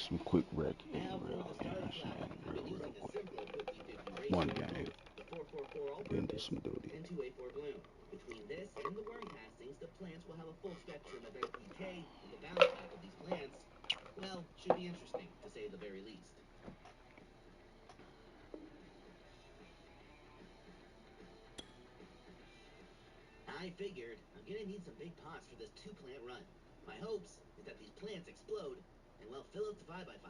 some quick wreck in real, you know what I'm saying? Real quick. One game. Then do some duty. Between this and the worm castings, the plants will have a full spectrum of NPK, and the bounce back of these plants, well, should be interesting, to say the very least. I figured I'm gonna need some big pots for this 2-plant run. My hopes is that these plants explode and, well, fill up the 5x5.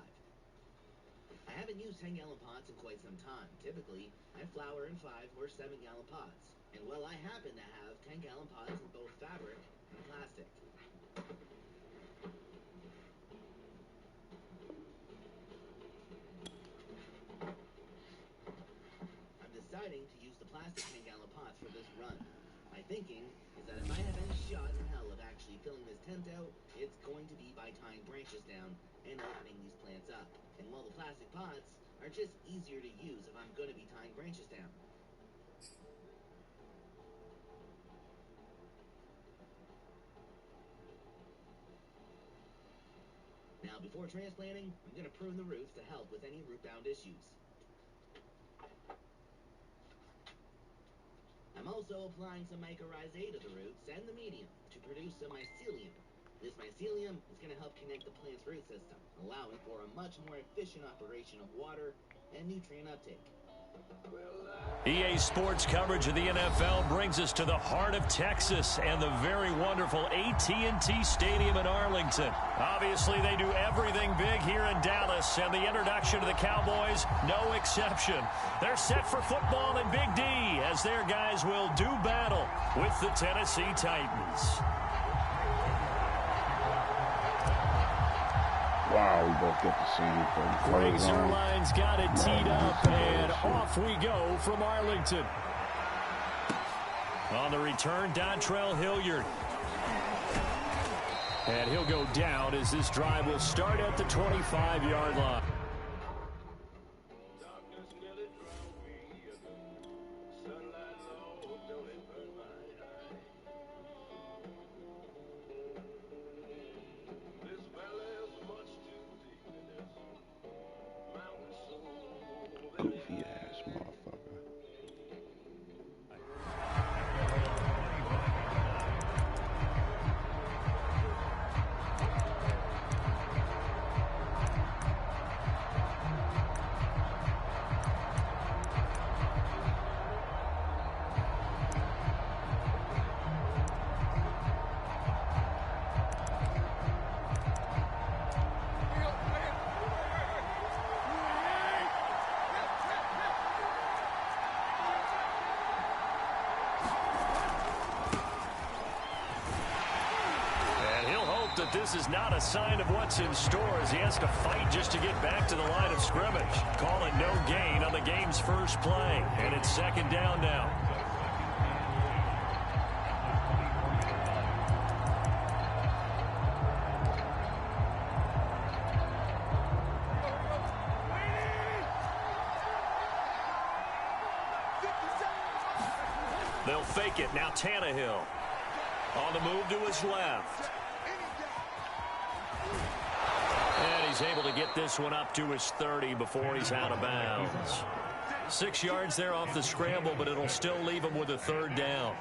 I haven't used 10-gallon pots in quite some time. Typically, I flower in 5 or 7-gallon pots. And, well, I happen to have 10-gallon pots in both fabric and plastic. I'm deciding to use the plastic 10-gallon pots for this run. My thinking is that if I have any shot in hell of actually filling this tent out, it's going to be by tying branches down and opening these plants up. And while the plastic pots are just easier to use if I'm going to be tying branches down. Now, before transplanting, I'm going to prune the roots to help with any root-bound issues. I'm also applying some mycorrhizae to the roots and the medium to produce some mycelium. This mycelium is going to help connect the plant's root system, allowing for a much more efficient operation of water and nutrient uptake. EA Sports coverage of the NFL brings us to the heart of Texas and the very wonderful AT&T Stadium in Arlington. Obviously, they do everything big here in Dallas, and the introduction to the Cowboys, no exception. They're set for football in Big D as their guys will do battle with the Tennessee Titans. Wow, we both get the same thing. Greg Zerline's got it teed up, and off we go from Arlington. On the return, Dontrell Hilliard. And he'll go down as this drive will start at the 25-yard line. Goofy ass motherfucker. That this is not a sign of what's in store as he has to fight just to get back to the line of scrimmage. Calling no gain on the game's first play, and it's second down now. They'll fake it. Now Tannehill on the move to his left. And he's able to get this one up to his 30 before he's out of bounds. 6 yards there off the scramble, but it'll still leave him with a third down.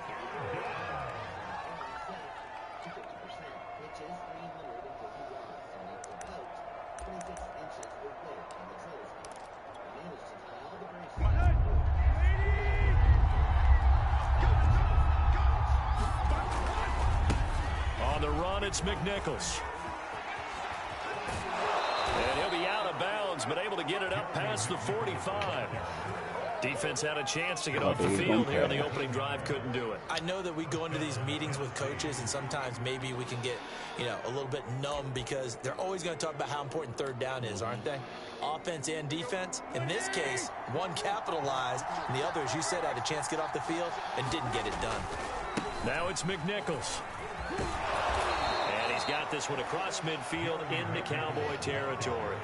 On the run, it's McNichols. And he'll be out of bounds, but able to get it up past the 45. Defense had a chance to get off the field here. The opening drive couldn't do it. I know that we go into these meetings with coaches, and sometimes maybe we can get, a little bit numb because they're always going to talk about how important third down is, aren't they? Offense and defense. In this case, one capitalized, and the other, as you said, had a chance to get off the field and didn't get it done. Now it's McNichols. And he's got this one across midfield into Cowboy territory.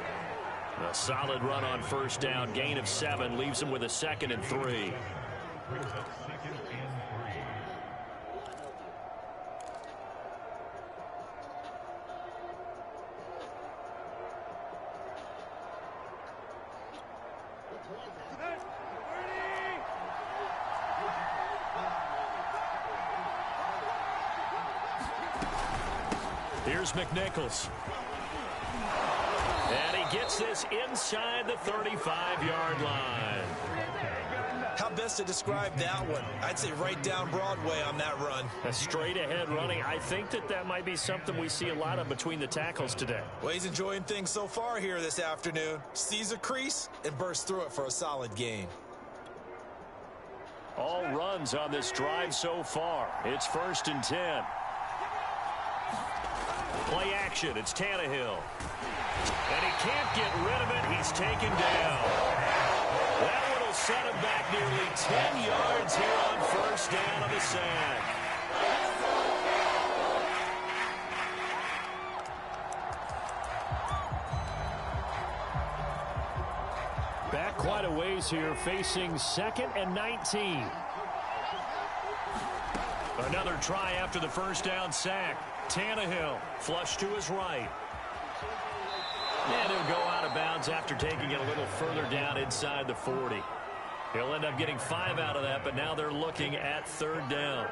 A solid run on first down. Gain of 7 leaves him with a 2nd and 3. Here's McNichols. And he gets this inside the 35-yard line. How best to describe that one? I'd say right down Broadway on that run. A straight-ahead running. I think that might be something we see a lot of between the tackles today. Well, he's enjoying things so far here this afternoon. Sees a crease and bursts through it for a solid gain. All runs on this drive so far. It's 1st and 10. Play action. It's Tannehill. And he can't get rid of it. He's taken down. That one will set him back nearly 10 yards here on 1st down on the sack. Back quite a ways here, facing 2nd and 19. Another try after the 1st down sack. Tannehill, flush to his right. And he'll go out of bounds after taking it a little further down inside the 40. He'll end up getting 5 out of that, but now they're looking at 3rd down.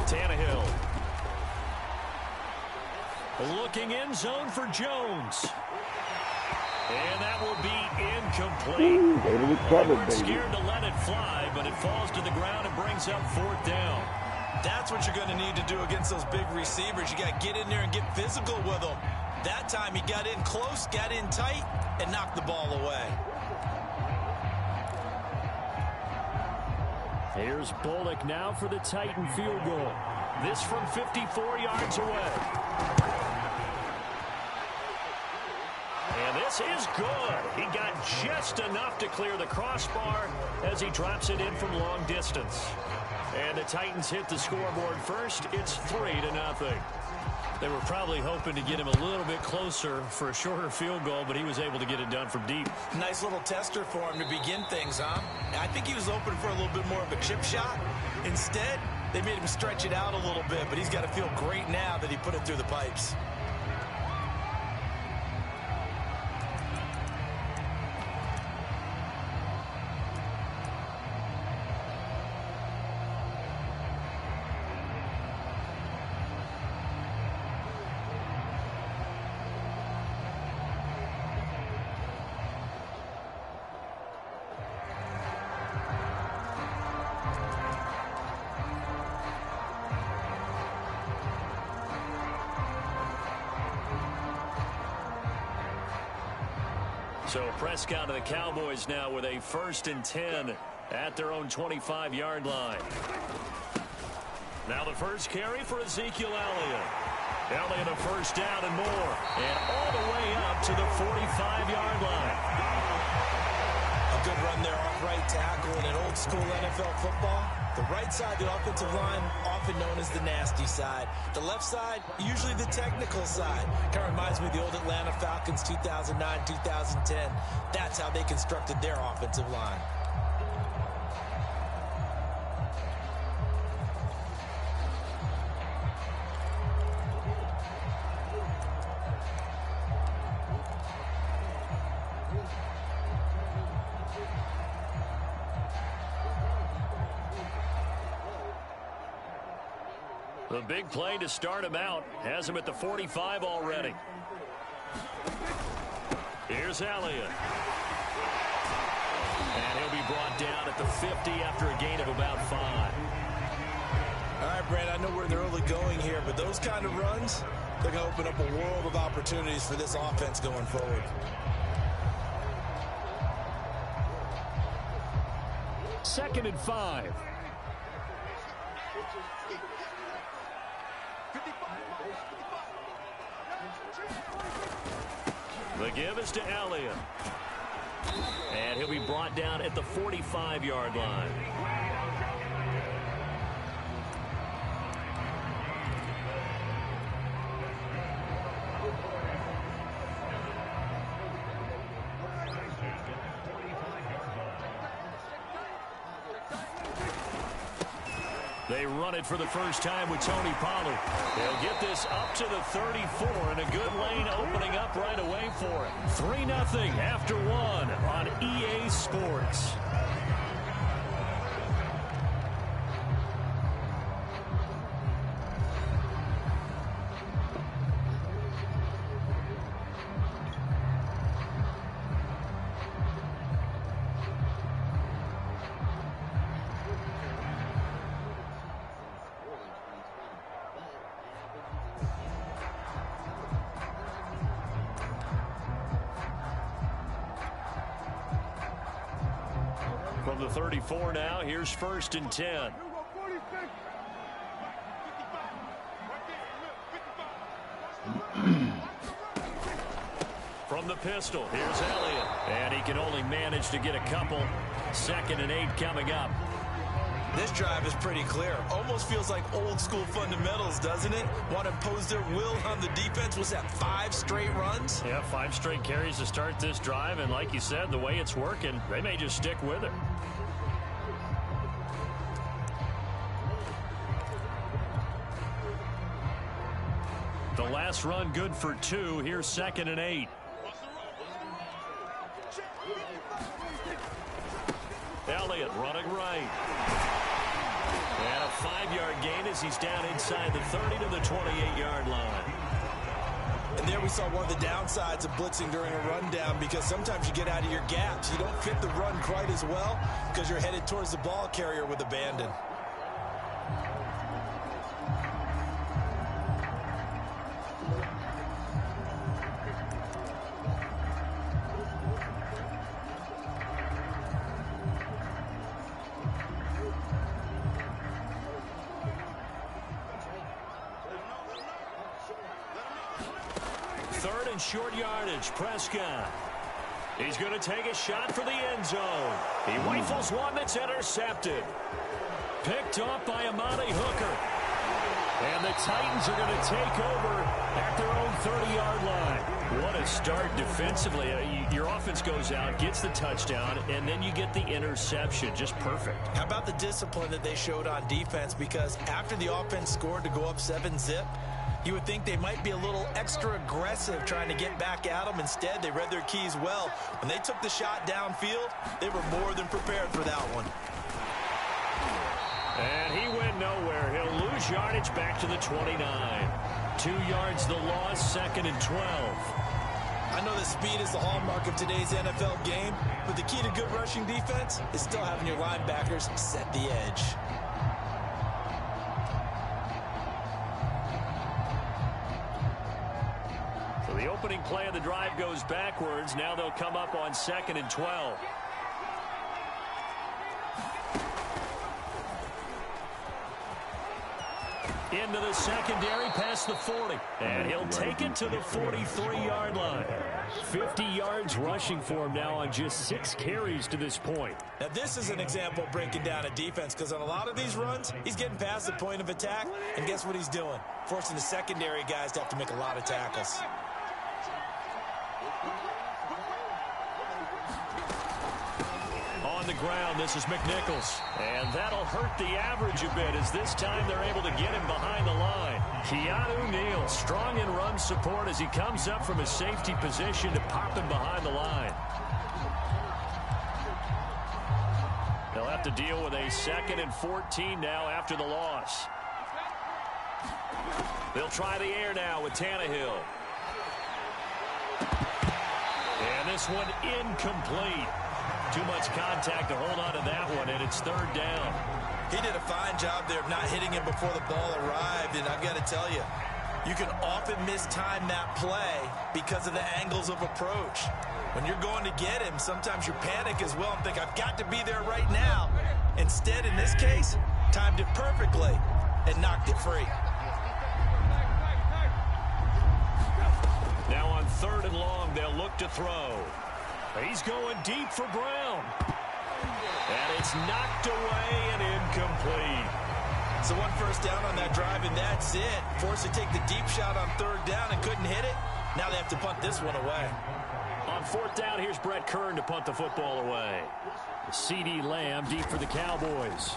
Tannehill. Looking end zone for Jones. And that will be incomplete. Scared to let it fly, but it falls to the ground and brings up 4th down. That's what you're going to need to do against those big receivers. You got to get in there and get physical with them. That time he got in close, got in tight, and knocked the ball away. Here's Bullock now for the Titan field goal. This from 54 yards away. And this is good. He got just enough to clear the crossbar as he drops it in from long distance. And the Titans hit the scoreboard first. It's 3-0. They were probably hoping to get him a little bit closer for a shorter field goal, but he was able to get it done from deep. Nice little tester for him to begin things, huh? I think he was open for a little bit more of a chip shot. Instead, they made him stretch it out a little bit, but he's got to feel great now that he put it through the pipes. So Prescott and the Cowboys now with a 1st and 10 at their own 25-yard line. Now the first carry for Ezekiel Elliott. Elliott a 1st down and more. And all the way up to the 45-yard line. A good run there off right tackle in an old school NFL football. The right side, the offensive line, often known as the nasty side. The left side, usually the technical side. Kind of reminds me of the old Atlanta Falcons 2009, 2010. That's how they constructed their offensive line. The big play to start him out has him at the 45 already. Here's Elliott. And he'll be brought down at the 50 after a gain of about 5. All right, Brad, I know we're in the early going here, but those kind of runs, they're going to open up a world of opportunities for this offense going forward. Second and 5. The give is to Elliott. And he'll be brought down at the 45-yard line. They run it for the first time with Tony Pollard. They'll get this up to the 34, and a good lane opening up right away for it. 3-0 after 1 on EA Sports. From the 34 now, here's 1st and 10. From the pistol, here's Elliott. And he can only manage to get a couple. 2nd and 8 coming up. This drive is pretty clear. Almost feels like old school fundamentals, doesn't it? Want to impose their will on the defense. Was that 5 straight runs? Yeah, 5 straight carries to start this drive. And like you said, the way it's working, they may just stick with it. The last run good for 2. Here's 2nd and 8. Elliott running right. And a 5-yard gain as he's down inside the 30 to the 28-yard line. And there we saw one of the downsides of blitzing during a rundown, because sometimes you get out of your gaps. You don't fit the run quite as well because you're headed towards the ball carrier with abandon. Short yardage, Prescott. He's going to take a shot for the end zone. He rifles one that's intercepted. Picked off by Amani Hooker. And the Titans are going to take over at their own 30-yard line. What a start defensively. Your offense goes out, gets the touchdown, and then you get the interception. Just perfect. How about the discipline that they showed on defense? Because after the offense scored to go up 7-zip, you would think they might be a little extra aggressive trying to get back at them. Instead, they read their keys well. When they took the shot downfield, they were more than prepared for that one. And he went nowhere. He'll lose yardage back to the 29. 2 yards the loss, 2nd and 12. I know that speed is the hallmark of today's NFL game, but the key to good rushing defense is still having your linebackers set the edge. The opening play of the drive goes backwards. Now they'll come up on 2nd and 12. Into the secondary past the 40. And he'll take it to the 43-yard line. 50 yards rushing for him now on just 6 carries to this point. Now this is an example of breaking down a defense, because on a lot of these runs, he's getting past the point of attack. And guess what he's doing? Forcing the secondary guys to have to make a lot of tackles. On the ground, this is McNichols. And that'll hurt the average a bit, as this time they're able to get him behind the line. Keanu Neal, strong in run support as he comes up from a safety position to pop him behind the line. They'll have to deal with a 2nd and 14 now after the loss. They'll try the air now with Tannehill. And this one incomplete. Too much contact to hold on to that one, and it's 3rd down. He did a fine job there of not hitting him before the ball arrived, and I've got to tell you, you can often mistime that play because of the angles of approach. When you're going to get him, sometimes you panic as well and think, I've got to be there right now. Instead, in this case, timed it perfectly and knocked it free. Now on 3rd and long, they'll look to throw. He's going deep for Brown. And it's knocked away and incomplete. So 1 first down on that drive, and that's it. Forced to take the deep shot on 3rd down and couldn't hit it. Now they have to punt this one away. On 4th down, here's Brett Kern to punt the football away. CeeDee Lamb deep for the Cowboys.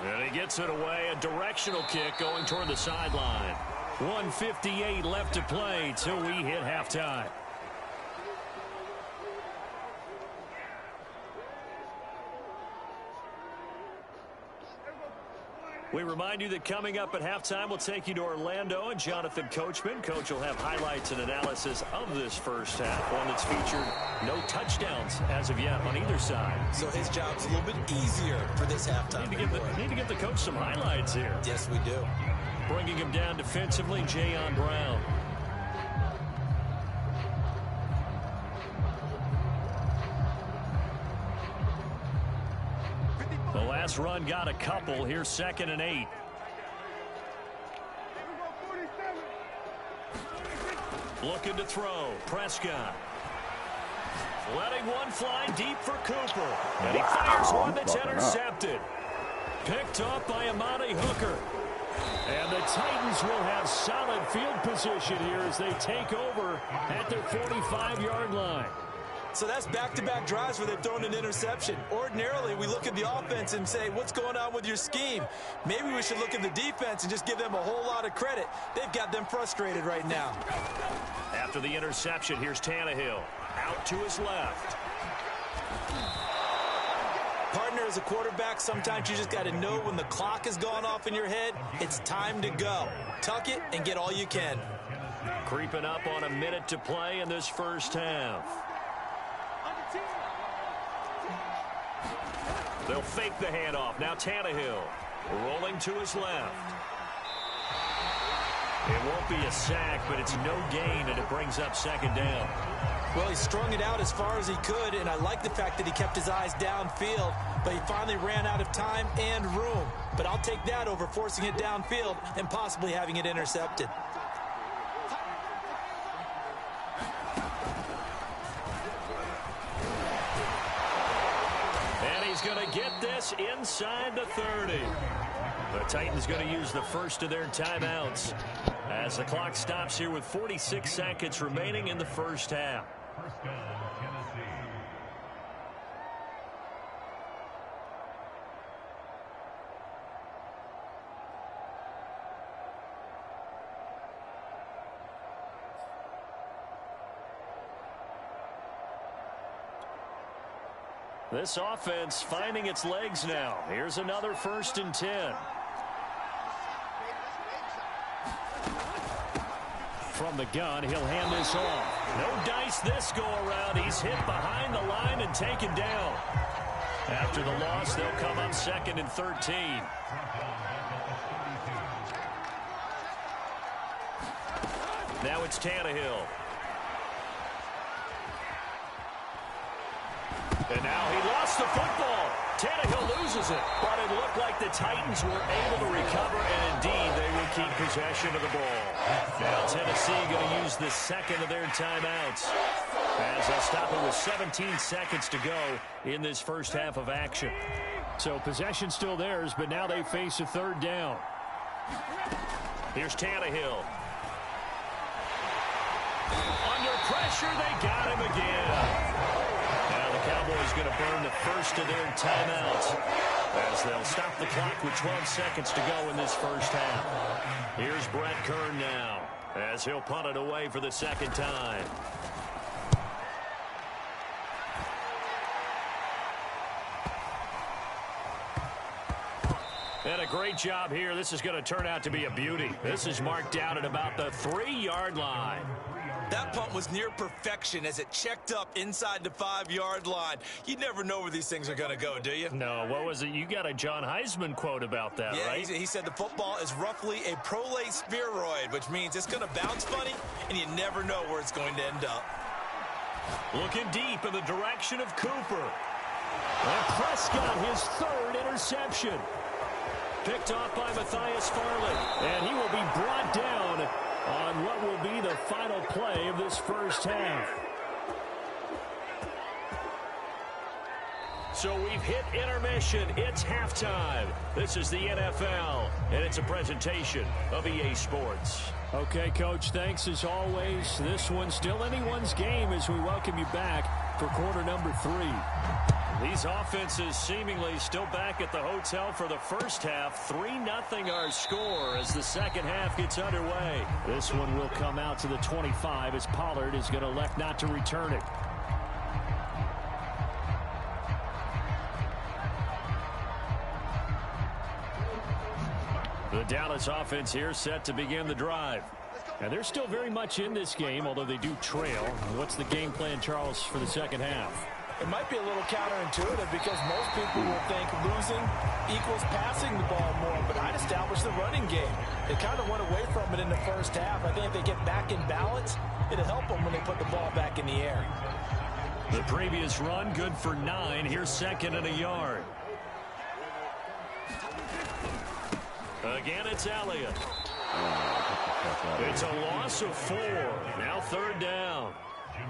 And he gets it away. A directional kick going toward the sideline. 1:58 left to play till we hit halftime. We remind you that coming up at halftime, we'll take you to Orlando and Jonathan Coachman. Coach will have highlights and analysis of this first half, one that's featured no touchdowns as of yet on either side. So his job's a little bit easier for this halftime. Need to give the coach some highlights here. Yes, we do. Bringing him down defensively, Jayon Brown. The last run got a couple. Here's 2nd and 8. Looking to throw. Prescott. Letting one fly deep for Cooper. And he fires one that's intercepted. Picked up by Amani Hooker. And the Titans will have solid field position here as they take over at their 45-yard line. So that's back-to-back drives where they've thrown an interception. Ordinarily, we look at the offense and say, what's going on with your scheme? Maybe we should look at the defense and just give them a whole lot of credit. They've got them frustrated right now. After the interception, here's Tannehill. Out to his left. Partner, as a quarterback, sometimes you just got to know when the clock has gone off in your head, it's time to go. Tuck it and get all you can. Creeping up on a minute to play in this first half. They'll fake the handoff. Now Tannehill rolling to his left. It won't be a sack, but it's no gain, and it brings up 2nd down. Well, he strung it out as far as he could, and I like the fact that he kept his eyes downfield, but he finally ran out of time and room. But I'll take that over forcing it downfield and possibly having it intercepted. He's going to get this inside the 30. The Titans going to use the first of their timeouts as the clock stops here with 46 seconds remaining in the first half. This offense finding its legs now. Here's another 1st and 10. From the gun, he'll hand this off. No dice this go around. He's hit behind the line and taken down. After the loss, they'll come up 2nd and 13. Now it's Tannehill. And now he lost the football. Tannehill loses it. But it looked like the Titans were able to recover, and indeed they will keep possession of the ball. Now Tennessee going to use the 2nd of their timeouts as they'll stop it with 17 seconds to go in this first half of action. So possession still theirs, but now they face a 3rd down. Here's Tannehill. Under pressure, they got him again. Cowboys going to burn the first of their timeouts as they'll stop the clock with 12 seconds to go in this first half. Here's Brett Kern now as he'll punt it away for the 2nd time. And a great job here. This is going to turn out to be a beauty. This is marked down at about the 3-yard line. That punt was near perfection as it checked up inside the 5-yard line. You never know where these things are going to go, do you? No, what was it? You got a John Heisman quote about that, right? Yeah, he said the football is roughly a prolate spheroid, which means it's going to bounce funny, and you never know where it's going to end up. Looking deep in the direction of Cooper. And Prescott, his 3rd interception. Picked off by Matthias Farley, and he will be brought down on what will be the final play of this first half. So we've hit intermission. It's halftime. This is the NFL, and it's a presentation of EA Sports. Okay, Coach, thanks as always. This one's still anyone's game as we welcome you back for quarter number 3. These offenses seemingly still back at the hotel for the first half. 3-0 our score as the second half gets underway. This one will come out to the 25 as Pollard is going to elect not to return it. The Dallas offense here set to begin the drive. And they're still very much in this game, although they do trail. What's the game plan, Charles, for the second half? It might be a little counterintuitive because most people will think losing equals passing the ball more, but I'd establish the running game. They kind of went away from it in the first half. I think if they get back in balance, it'll help them when they put the ball back in the air. The previous run, good for 9. Here's second and a yard. Again, it's Elliott. It's a loss of 4. Now third down.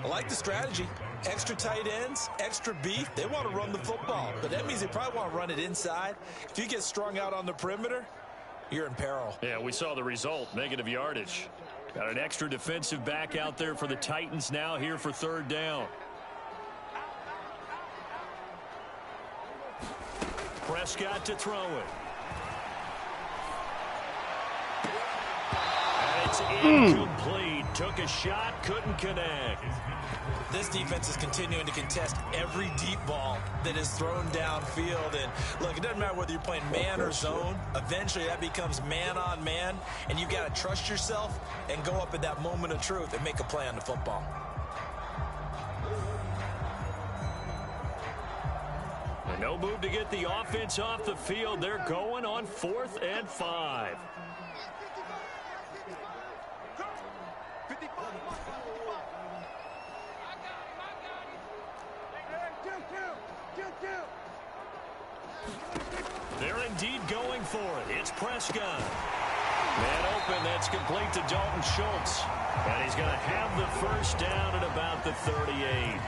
I like the strategy. Extra tight ends, extra beef. They want to run the football, but that means they probably want to run it inside. If you get strung out on the perimeter, you're in peril. Yeah, we saw the result, negative yardage. Got an extra defensive back out there for the Titans now here for third down. Prescott to throw it. It's incomplete. Took a shot, couldn't connect. This defense is continuing to contest every deep ball that is thrown downfield. And look, it doesn't matter whether you're playing man or zone. Eventually that becomes man on man, and you've got to trust yourself and go up at that moment of truth and make a play on the football. No move to get the offense off the field. They're going on 4th and 5. They're indeed going for it. It's Prescott. Man open, that's complete to Dalton Schultz. And he's going to have the first down at about the 38.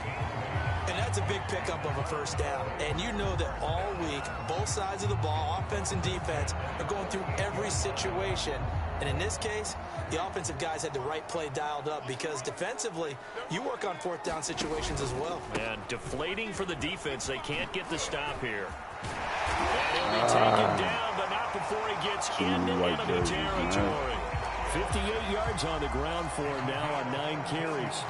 And that's a big pickup of a first down. And you know that all week, both sides of the ball, offense and defense, are going through every situation. And in this case, the offensive guys had the right play dialed up because defensively, you work on 4th down situations as well. And deflating for the defense. They can't get the stop here. And he'll be taken down, but not before he gets into enemy territory. 58 yards on the ground for him now on 9 carries.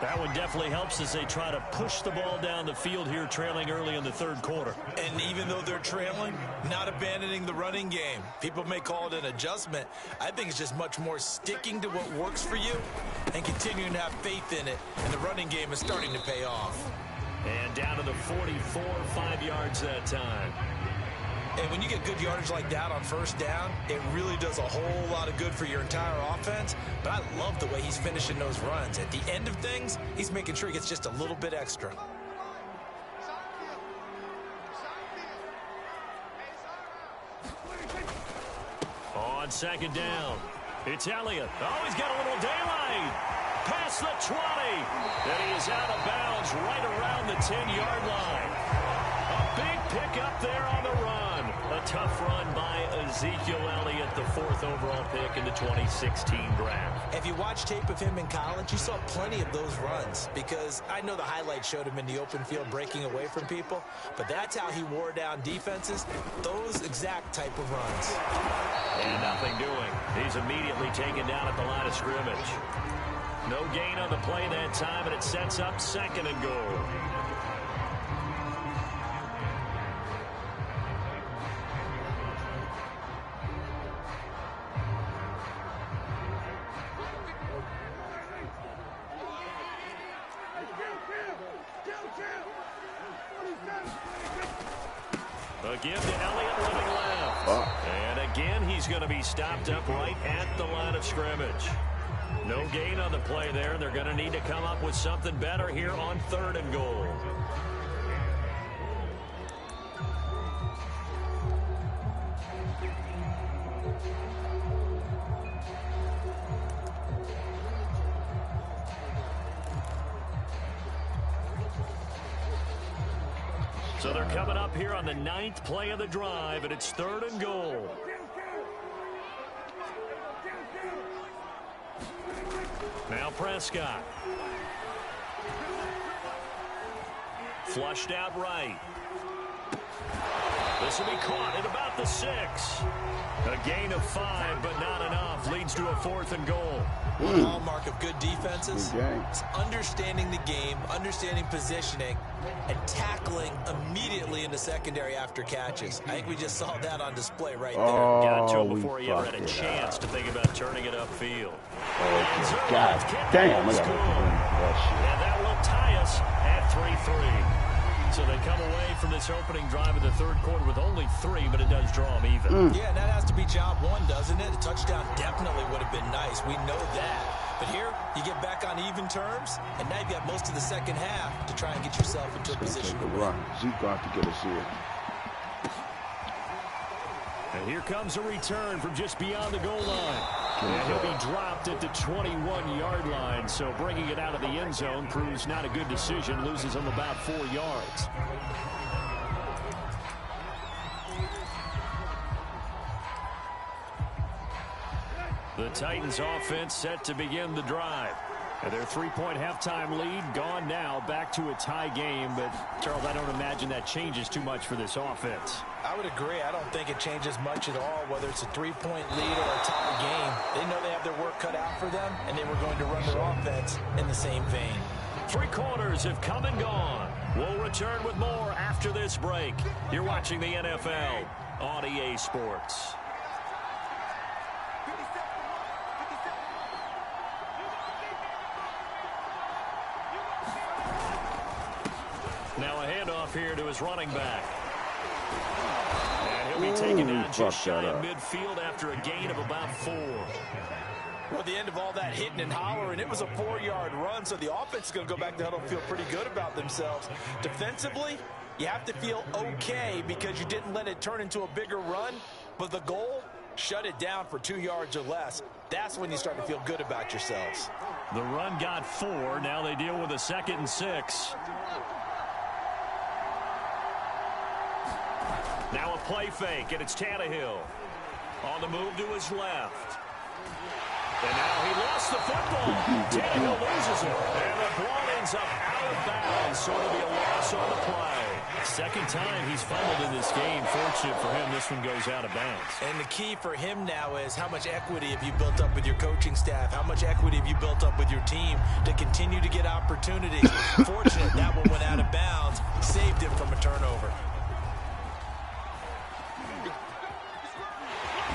That one definitely helps as they try to push the ball down the field here, trailing early in the third quarter. And even though they're trailing, not abandoning the running game. People may call it an adjustment. I think it's just much more sticking to what works for you and continuing to have faith in it. And the running game is starting to pay off. And down to the 44, 5 yards that time. And when you get good yardage like that on first down, it really does a whole lot of good for your entire offense. But I love the way he's finishing those runs. At the end of things, he's making sure he gets just a little bit extra. On second down, it's Elliott. Oh, he's got a little daylight. Past the 20. And he is out of bounds right around the 10-yard line. A big pickup there on the run. A tough run by Ezekiel Elliott, the 4th overall pick in the 2016 draft. If you watch tape of him in college, you saw plenty of those runs because I know the highlights showed him in the open field breaking away from people, but that's how he wore down defenses, those exact type of runs. And nothing doing. He's immediately taken down at the line of scrimmage. No gain on the play that time, and it sets up 2nd and goal. Again to Elliott running left. And again, he's going to be stopped up right at the line of scrimmage. No gain on the play there. They're going to need to come up with something better here on 3rd and goal. So they're coming up here on the 9th play of the drive, and it's 3rd and goal. Now Prescott. Flushed out right. This will be caught at about the 6. A gain of 5, but not enough. Leads to a 4th and goal. One hallmark of good defenses is understanding the game, understanding positioning, and tackling immediately in the secondary after catches. I think we just saw that on display right there. Got to him before he ever had a chance to think about turning it upfield. God damn, look at that shit. And that will tie us at 3-3. So they come away from this opening drive in the third quarter with only 3, but it does draw them even. Yeah, and that has to be job 1, doesn't it? A touchdown definitely would have been nice. We know that. But here, you get back on even terms, and now you've got most of the second half to try and get yourself into a position to win. Zeke got to get us here. And here comes a return from just beyond the goal line. And he'll be dropped at the 21-yard line, so bringing it out of the end zone proves not a good decision. Loses him about 4 yards. The Titans offense set to begin the drive. And their 3-point halftime lead gone now, back to a tie game. But, Charles, I don't imagine that changes too much for this offense. I would agree. I don't think it changes much at all, whether it's a 3-point lead or a tie game. They know they have their work cut out for them, and they were going to run their offense in the same vein. 3 quarters have come and gone. We'll return with more after this break. You're watching the NFL on EA Sports. Now a handoff here to his running back. And he'll be taken down just shy of midfield after a gain of about 4. Well, at the end of all that hitting and hollering, it was a 4-yard run, so the offense is going to go back to huddle and feel pretty good about themselves. Defensively, you have to feel okay because you didn't let it turn into a bigger run, but the goal, shut it down for 2 yards or less. That's when you start to feel good about yourselves. The run got 4. Now they deal with a 2nd and 6. Now a play fake, and it's Tannehill. On the move to his left. And now he lost the football. Tannehill loses it. And the ball ends up out of bounds, so it'll be a loss on the play. Second time he's fumbled in this game. Fortunate for him, this one goes out of bounds. And the key for him now is how much equity have you built up with your coaching staff? How much equity have you built up with your team to continue to get opportunities? Fortunate that one went out of bounds, saved him from a turnover.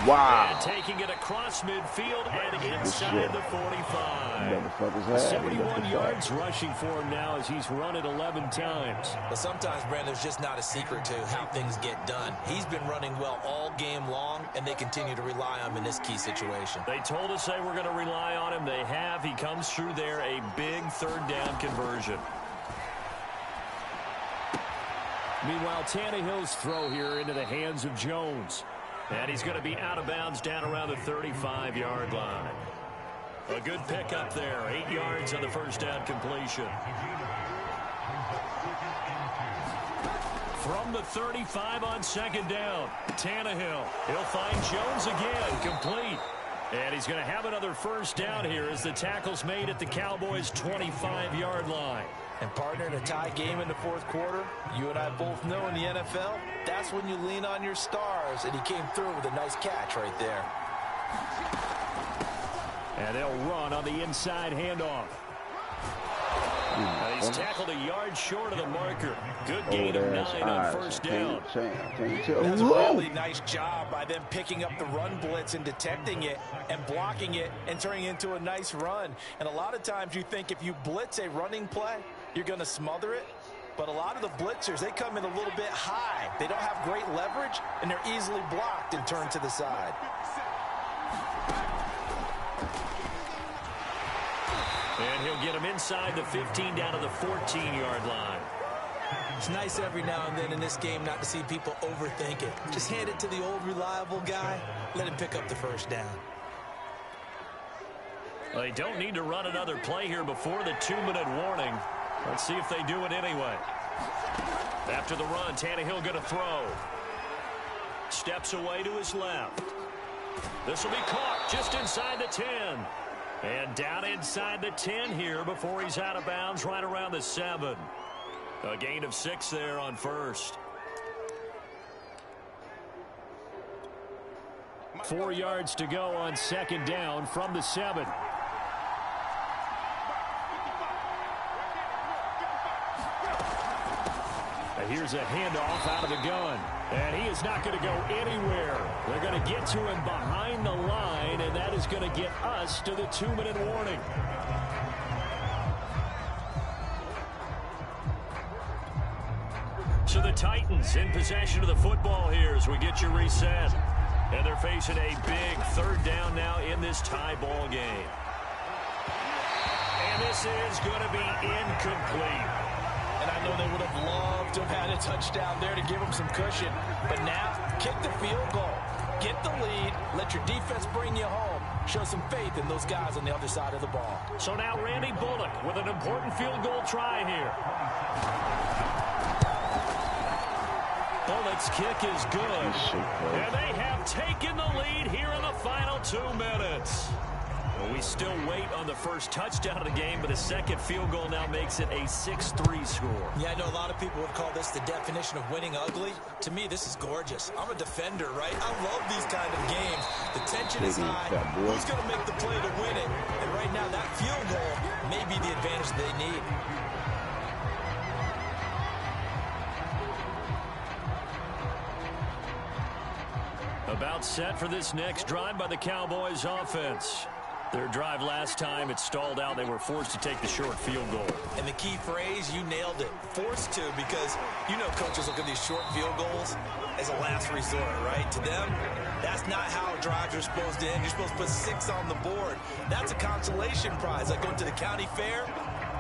Wow. And taking it across midfield and inside the 45. 71 yards rushing for him now as he's run it 11 times. But sometimes, Brandon, there's just not a secret to how things get done. He's been running well all game long, and they continue to rely on him in this key situation. They told us they were going to rely on him. They have. He comes through there, a big third down conversion. Meanwhile, Tannehill's throw here into the hands of Jones. And he's going to be out of bounds down around the 35-yard line. A good pickup there. 8 yards on the first down completion. From the 35 on second down, Tannehill. He'll find Jones again, complete. And he's going to have another first down here as the tackle's made at the Cowboys' 25-yard line. And partner, in a tie game in the fourth quarter, you and I both know in the NFL, that's when you lean on your stars, and he came through with a nice catch right there. And they'll run on the inside handoff. And he's tackled a yard short of the marker. Good gain of 9 on first down. That's a really nice job by them picking up the run blitz and detecting it and blocking it and turning it into a nice run. And a lot of times you think if you blitz a running play, you're going to smother it. But a lot of the blitzers, they come in a little bit high. They don't have great leverage, and they're easily blocked and turned to the side. And he'll get him inside the 15 down to the 14-yard line. It's nice every now and then in this game not to see people overthink it. Just hand it to the old reliable guy. Let him pick up the first down. Well, they don't need to run another play here before the 2-minute warning. Let's see if they do it anyway. After the run, Tannehill going to throw. Steps away to his left. This will be caught just inside the 10. And down inside the 10 here before he's out of bounds right around the 7. A gain of 6 there on first. 4 yards to go on second down from the 7. Here's a handoff out of the gun. And he is not going to go anywhere. They're going to get to him behind the line, and that is going to get us to the 2-minute warning. So the Titans in possession of the football here as we get you reset. And they're facing a big 3rd down now in this tie ball game. And this is going to be incomplete. And I know they would have loved to have had a touchdown there to give them some cushion. But now, kick the field goal. Get the lead. Let your defense bring you home. Show some faith in those guys on the other side of the ball. So now Randy Bullock with an important field goal try here. Bullock's kick is good. And they have taken the lead here in the final 2 minutes. Well, we still wait on the first touchdown of the game, but a second field goal now makes it a 6-3 score. Yeah, I know a lot of people would call this the definition of winning ugly. To me, this is gorgeous. I'm a defender, right? I love these kind of games. The tension is high. Who's going to make the play to win it? And right now, that field goal may be the advantage they need. About set for this next drive by the Cowboys offense. Their drive last time, it stalled out. They were forced to take the short field goal. And the key phrase, you nailed it. Forced to, because you know coaches look at these short field goals as a last resort, right? To them, that's not how drives are supposed to end. You're supposed to put 6 on the board. That's a consolation prize. Like going to the county fair,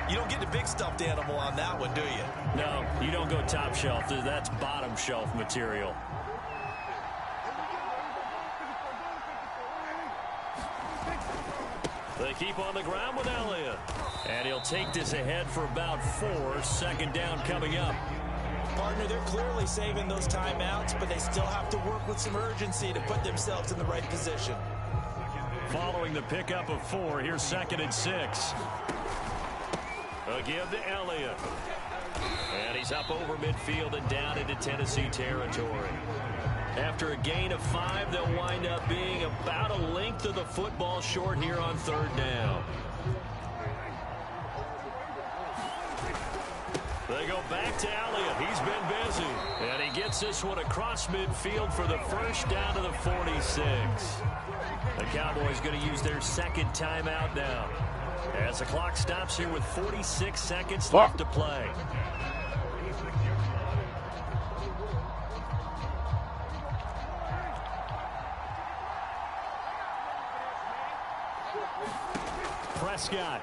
you don't get the big stuffed animal on that one, do you? No, you don't go top shelf. That's bottom shelf material. They keep on the ground with Elliott. And he'll take this ahead for about 4. 2nd down coming up. Partner, they're clearly saving those timeouts, but they still have to work with some urgency to put themselves in the right position. Following the pickup of 4, here's 2nd and 6. A give to Elliott. And he's up over midfield and down into Tennessee territory. After a gain of 5, they'll wind up being about a length of the football short here on 3rd down. They go back to Elliott. He's been busy. And he gets this one across midfield for the first down to the 46. The Cowboys going to use their 2nd timeout now, as the clock stops here with 46 seconds left to play. Prescott.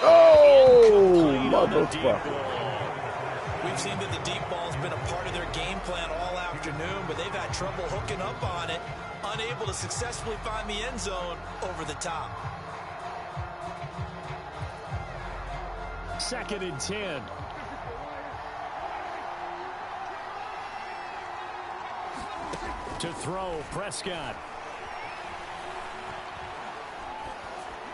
Oh, motherfucker. We've seen that the deep ball's been a part of their game plan all afternoon, but they've had trouble hooking up on it, unable to successfully find the end zone over the top. 2nd and 10. To throw, Prescott.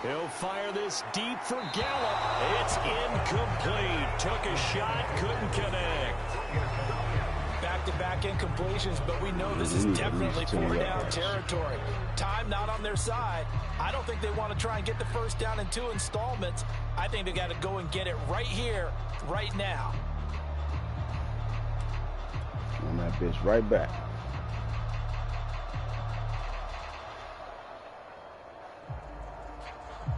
He'll fire this deep for Gallup. It's incomplete. Took a shot, couldn't connect. Back-to-back incompletions, but we know this is definitely 4-down territory. Time not on their side. I don't think they want to try and get the first down in 2 installments. I think they got to go and get it right here, right now. On that bitch right back.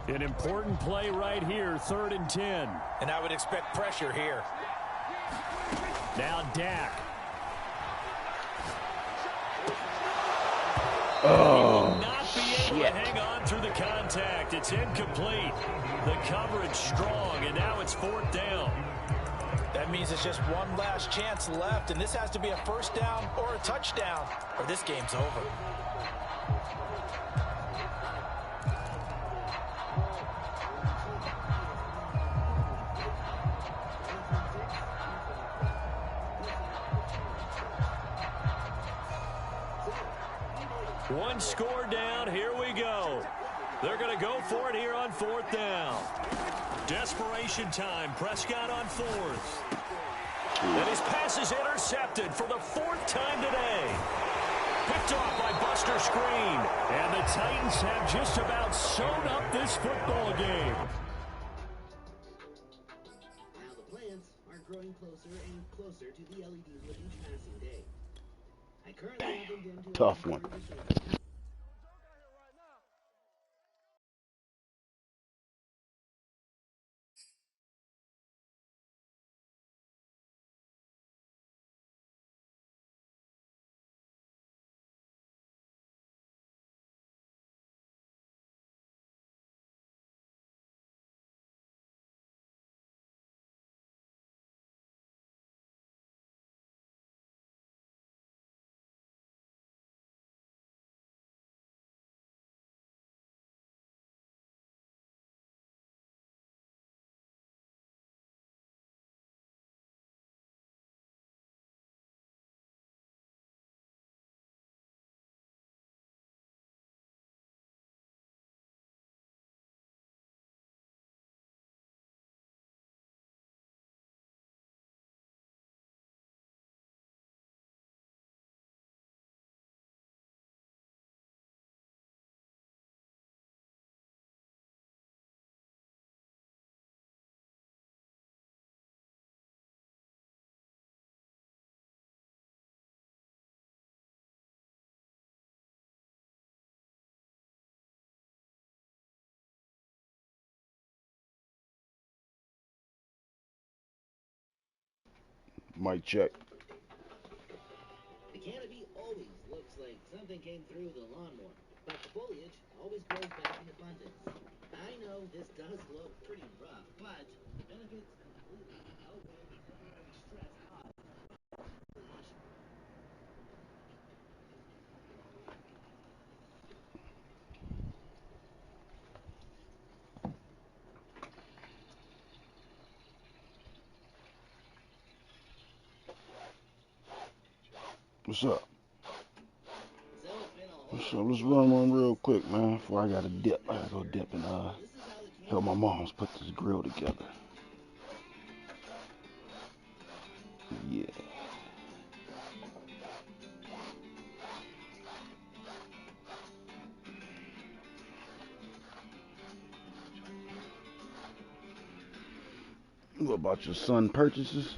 An important play right here, 3rd and 10. And I would expect pressure here. Now Dak. Oh, he will not be able to hang on through the contact. It's incomplete. The coverage strong, and now it's 4th down. That means it's just one last chance left, and this has to be a first down or a touchdown, or this game's over. One score down, here we go. They're going to go for it here on 4th down. Desperation time. Prescott on 4th. And his pass is intercepted for the 4th time today. Picked off by Buster Screen. And the Titans have just about sewn up this football game. Now the plants are growing closer and closer to the LEDs with each passing day. I currently have them dimmed to Tough one. 100%. Mic check. The canopy always looks like something came through the lawnmower, but the foliage always grows back in abundance. I know this does look pretty rough, but the benefits completely outweigh the temporary stress caused by foliation. What's up? So it's been a whole What's up? Let's run one real quick, man. Before I gotta dip. I gotta go dip and This is how the help my moms put this grill together. Yeah. What about your son purchases?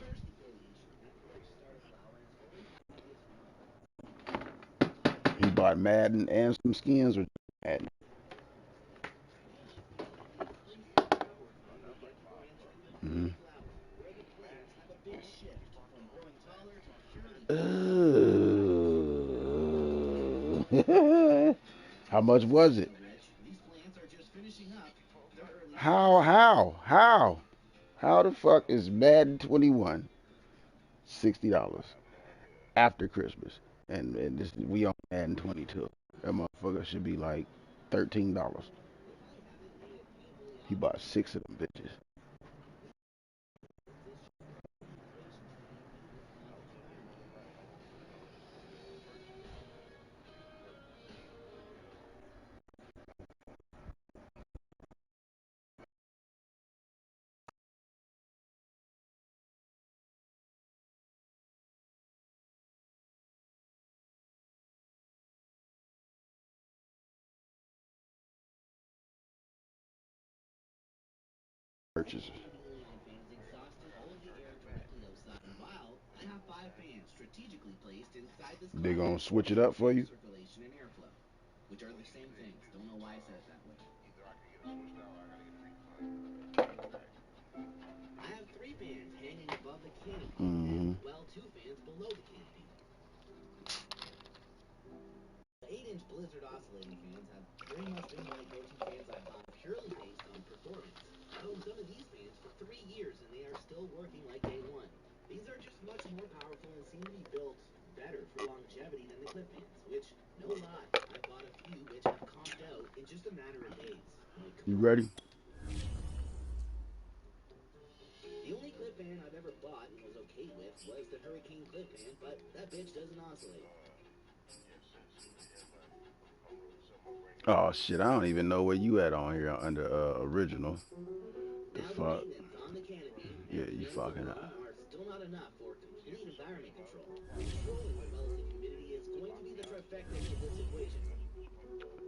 He bought Madden and some skins, or Madden? Mm-hmm. How much was it? How the fuck is Madden 21 $60 after Christmas? And this, we on Madden 22. That motherfucker should be like $13. He bought 6 of them bitches. Purchases. They gonna switch it up for you? Which are the same things. Don't know why I said it that way. I have 3 fans hanging above the canopy, Mm-hmm. well, 2 fans below the canopy. 8-inch Blizzard oscillating fans have very much been my go-to fans I bought purely based on performance. I've owned some of these fans for 3 years and they are still working like day one. These are just much more powerful and seem to be built better for longevity than the clip fans, which, no lie, I bought a few which have conked out in just a matter of days. Like, You ready? The only clip fan I've ever bought and was okay with was the Hurricane clip fan, but that bitch doesn't oscillate. Oh shit, I don't even know where you at on here under original. The Now the fuck? maintenance on the canopy Yeah, and you PMs fucking alone up. are still not enough for complete environment control. Controlling the relative humidity is going to be the trifecta to this equation.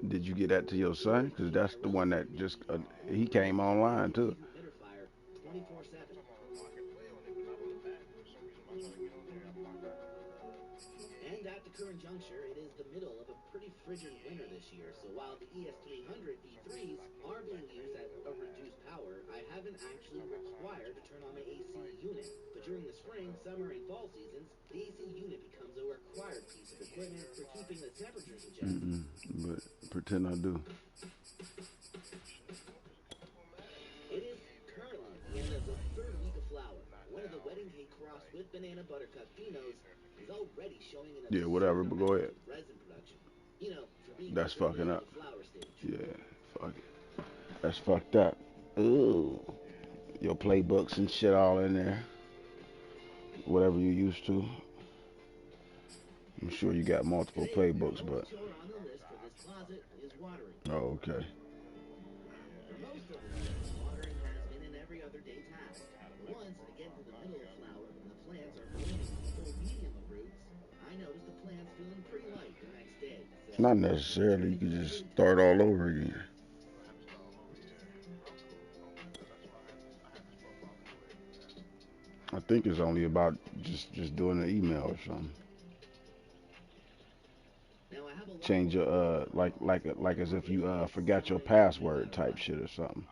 Did you get that to your son? Cause that's the one that just he came online too. Humidifier 24/7. And at the current juncture, it is the middle of a pretty frigid winter this year. So while the ES300 V3s are being used at a reduced power, I haven't actually required to turn on my AC unit. But during the spring, summer, and fall seasons, the AC unit becomes a required piece of equipment for keeping the temperatures in check. But pretend I do. It is currently the end of the third week of flower. One of the wedding cake crossed with banana buttercup phenos is already showing an Yeah, absurd whatever. But go amount ahead. of resin production. You know, for being That's this early fucking into up. the flower stage. Yeah, fuck it. That's fucked up. Ooh, your playbooks and shit all in there. Whatever you used to. I'm sure you got multiple Today, the playbooks, but only chore on the list for this closet is watering. oh, okay. For most of the season, watering has been an every other day task. But once I get into the middle of flower and the plants are blooming in the full medium of roots, I notice the plants feeling pretty light the next day. So Not I necessarily. turn You into could the just fruit. start all over again. I think it's only about just doing an email or something. Now I have a lot Change more your like as if you forgot your password type shit or something.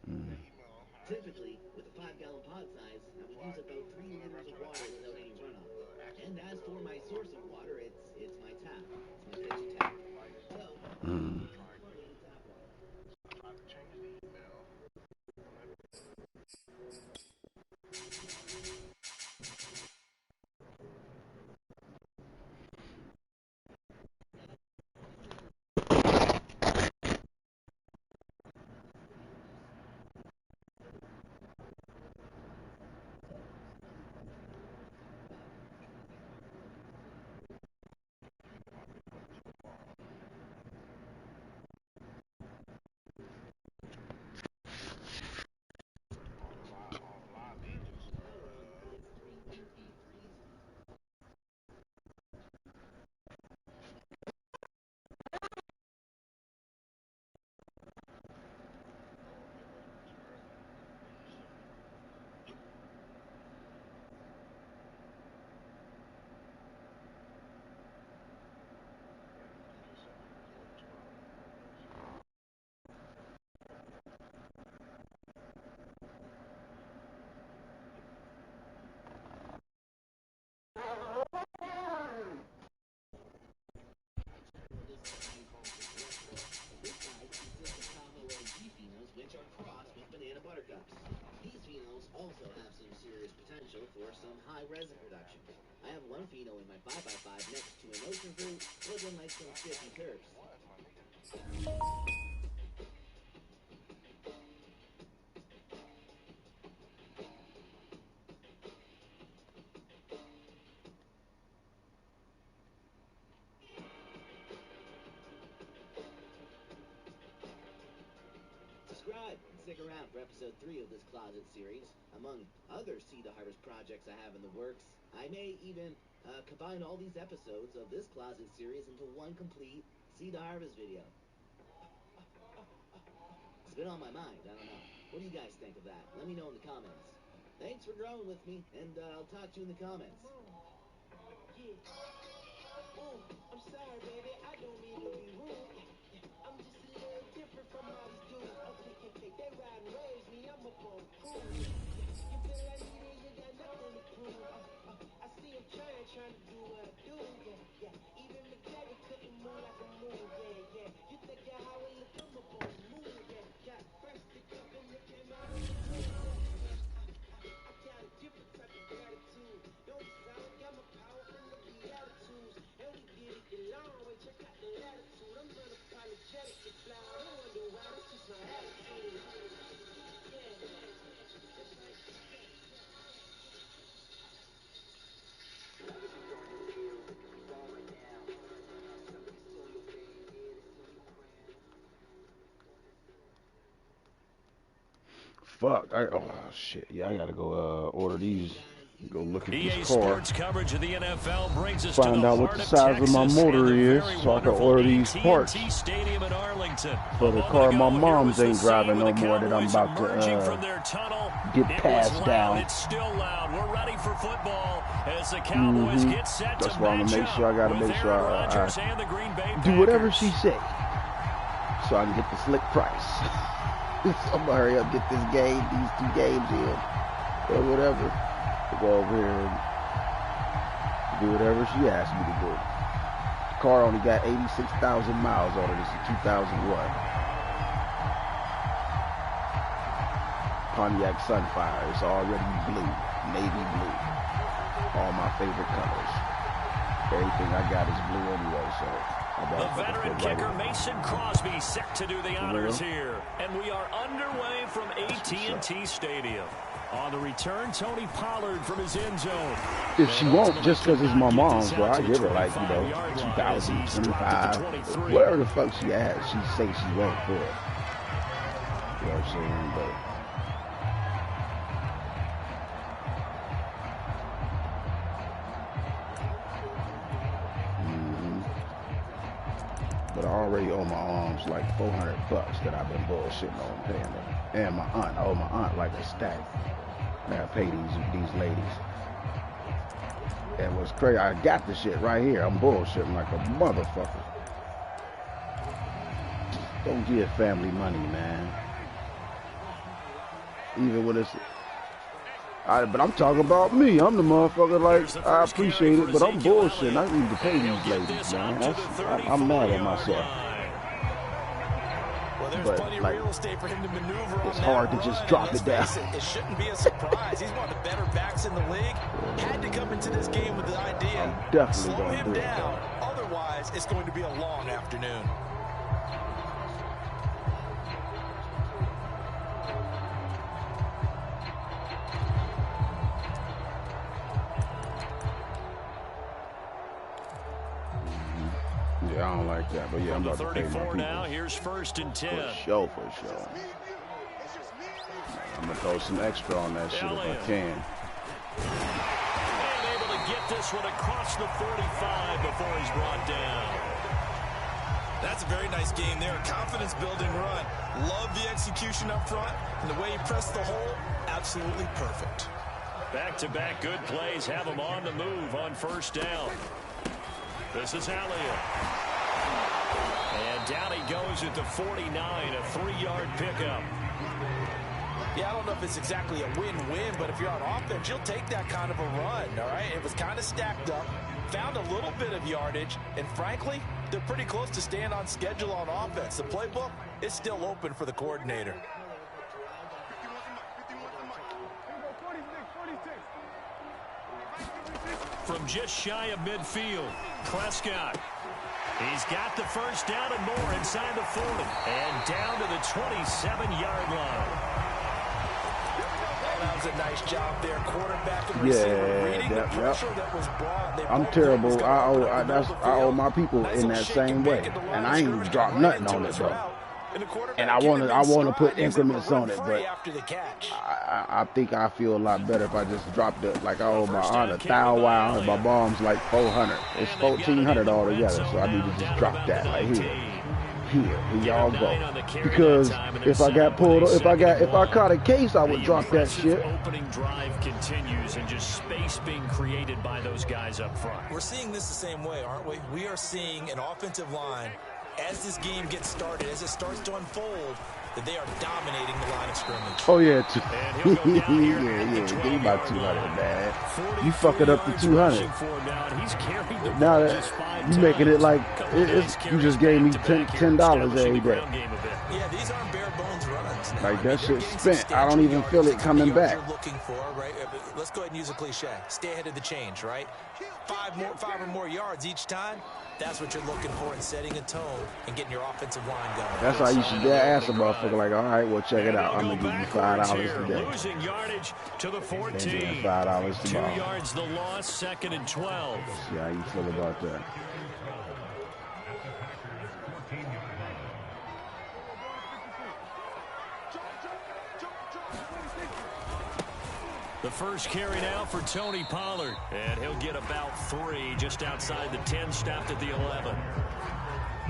Mm. Typically, with a 5-gallon pot size, I would use about 3 liters of water without any runoff. And as for my source of water, it's my tap. It's my kitchen tap. So, Mm. chlorinated tap water. This side consists of Tahoe OG phenos, which are crossed with banana buttercups. These phenos also have some serious potential for some high resin production. I have one pheno in my 5x5 next to an ocean fruit looking like some sticky turps. Subscribe and stick around for episode 3 of this closet series. Among other Seed to Harvest projects I have in the works, I may even combine all these episodes of this closet series into one complete Seed to Harvest video. It's been on my mind, I don't know. What do you guys think of that? Let me know in the comments. Thanks for growing with me, and I'll talk to you in the comments. Yeah. Oh, I'm sorry, baby. I don't mean to be rude. I'm just a little different from all these dudes. Okay, they riding waves, me, I'm up on cruise. You feel like me, then you got nothing to prove. I see him trying to do what I do. Yeah. Even McGregor couldn't move like a move. Yeah. You think you're how I look, I'm up on the move. Yeah. Got first to come and they came out on the news. I got a different type of gratitude. Notice I got my power from the Beatitudes. And we did it the long way, check out the latitude. I'm fuck. Oh shit. Yeah, I gotta go order these. Go look at EA this car. Sports coverage of the NFL brings us Find to the out what heart the of size of my Texas motor and the is, very so I can wonderful order these parts AT&T Stadium in Arlington. for the car my mom's ain't driving no more that I'm about to get passed down. It's still loud. We're ready for football as the Cowboys get set That's to why I'm gonna make sure I gotta make sure I do whatever she say, so I can get the slick price. So I'm gonna hurry up, get this game, these 2 games in, or whatever. To go over here and do whatever she asked me to do. The car only got 86,000 miles on it. It's a 2001 Pontiac Sunfire. It's already blue, navy blue. All my favorite colors. Everything I got is blue anyway, so. The veteran kicker Mason Crosby set to do the honors here. And we are underway from AT&T Stadium. On the return, Tony Pollard from his end zone. If she won't, just because it's my mom's, well, I give her like, 2,000, 25, whatever the fuck she has, she say she won't for it. You know what I'm saying? But but I already owe my arms like $400 that I've been bullshitting on paying them. And my aunt, I owe my aunt like a stack. I gotta pay these ladies. And what's crazy, I got the shit right here. I'm bullshitting like a motherfucker. Don't give family money, man. Even when it's... but I'm talking about me. I'm the motherfucker, like, I appreciate it, but I'm bullshitting. I need to pay these ladies, man. I'm mad at myself. But, like, it's hard to just drop it down. It shouldn't be a surprise. He's one of the better backs in the league. Had to come into this game with the idea. I'm definitely slow going to him do it, down. Otherwise, it's going to be a long afternoon. Yeah, I don't like that, but yeah, I'm about to pay my 34 people. now. Here's 1st and 10. For sure. I'm gonna throw some extra on that shit if I can. And able to get this one across the 45 before he's brought down. That's a very nice game there. Confidence building run. Love the execution up front. And the way he pressed the hole, absolutely perfect. Back-to-back good plays have him on the move on 1st down. This is Elliott. And down he goes at the 49, a 3-yard pickup. Yeah, I don't know if it's exactly a win-win, but if you're on offense, you'll take that kind of a run, all right? It was kind of stacked up, found a little bit of yardage, and frankly, they're pretty close to staying on schedule on offense. The playbook is still open for the coordinator. From just shy of midfield, Prescott. He's got the 1st down and more inside the 40. And down to the 27-yard line. That was a nice job there. Quarterback and receiver reading the pressure that was brought. I'm terrible. I owe my people in that same way. And I ain't dropped nothing on it, though. And I want to put increments on it, but I think I feel a lot better if I just dropped it. Like I owe my aunt $1,000, my mom's like $400. It's $1,400 altogether, so I need to just drop that. Like here y'all go. Because if I caught a case, I would drop that shit. Opening drive continues and just space being created by those guys up front. We're seeing this the same way, aren't we? We are seeing an offensive line as this game gets started, as it starts to unfold, that they are dominating the line of scrimmage. Oh yeah, give me about 200, man. You fuck it up to 200. Now that you making it like you just gave me $10 every day. Yeah, these aren't bare bones runs. Now, like that shit spent. I don't even feel it coming back. You're looking for, right? Let's go ahead and use a cliche. Stay ahead of the change, right? 5 or more yards each time. That's what you're looking for in setting a tone and getting your offensive line going. That's how you should ask a motherfucker like, all right, well, check it out. I'm going to give you $5 today. Losing yardage to the 14. $5 tomorrow. 2 yards the loss, 2nd and 12. See how you feel about that. The first carry now for Tony Pollard. And he'll get about 3 just outside the 10, stopped at the 11.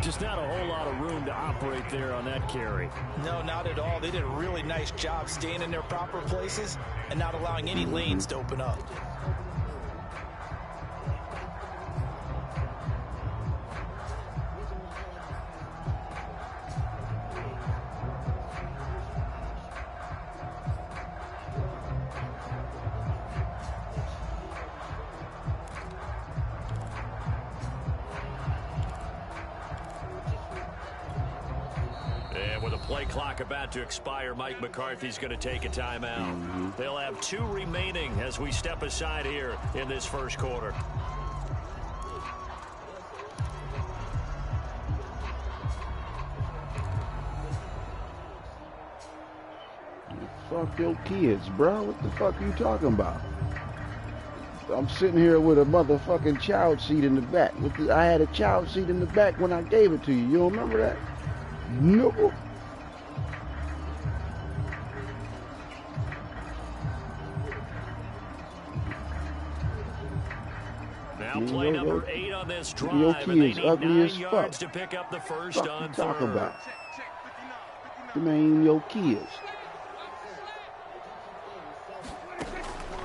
Just not a whole lot of room to operate there on that carry. No, not at all. They did a really nice job staying in their proper places and not allowing any lanes to open up. Play clock about to expire. Mike McCarthy's going to take a timeout. They'll have 2 remaining as we step aside here in this first quarter. Fuck your kids, bro. What the fuck are you talking about? I'm sitting here with a motherfucking child seat in the back. I had a child seat in the back when I gave it to you. You don't remember that? No. Now play number 8 on this drive, your and they kids need ugly 9 as yards fuck. to pick up the first What on you talking 3rd. about? Them ain't your kids.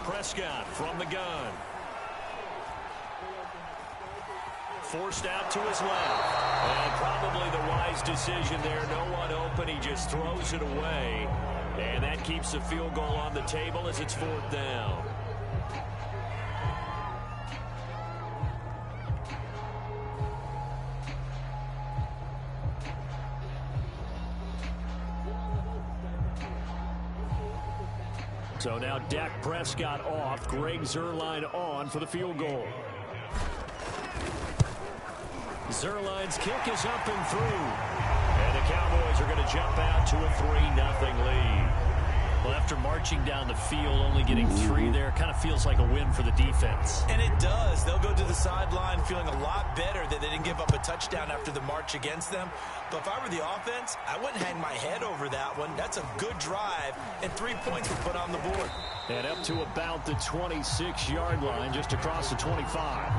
Prescott from the gun. Forced out to his left. And probably the wise decision there. No one open. He just throws it away. And that keeps the field goal on the table as it's 4th down. So now Dak Prescott off, Greg Zuerlein on for the field goal. Zuerlein's kick is up and through. And the Cowboys are going to jump out to a 3-0 lead. Well, after marching down the field, only getting 3 there, kind of feels like a win for the defense. And it does. They'll go to the sideline feeling a lot better that they didn't give up a touchdown after the march against them. But if I were the offense, I wouldn't hang my head over that one. That's a good drive, and 3 points were put on the board. And up to about the 26-yard line, just across the 25.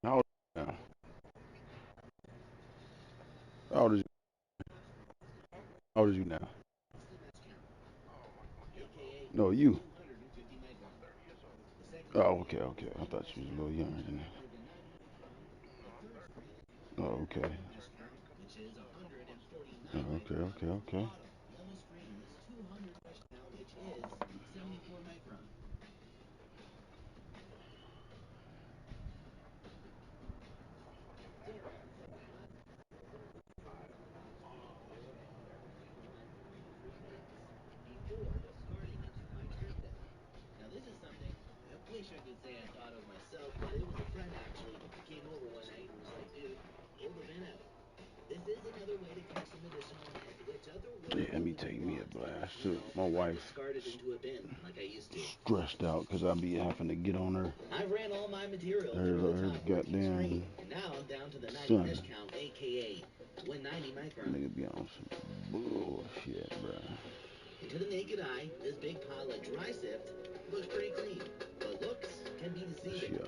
How old are you now? How old is you? How old is you now? No, you. Oh, okay. I thought you was a little younger than that. Oh, okay. Oh, okay. Now this is something I wish I could say I thought of myself, but it was a friend actually who came over one night and was like, dude, roll the vent out. This is another way to catch some additional head, which other way Let me take me a blast too. My wife discarded into a bin like I used to. stressed out because I be having to get on her. I ran all my material through the top goddamn and now I'm down to the 90 son. mesh count, aka 190 micron. Nigga be on some bullshit, bro. And to the naked eye, this big pile of dry sift looks pretty clean, but looks can be deceiving.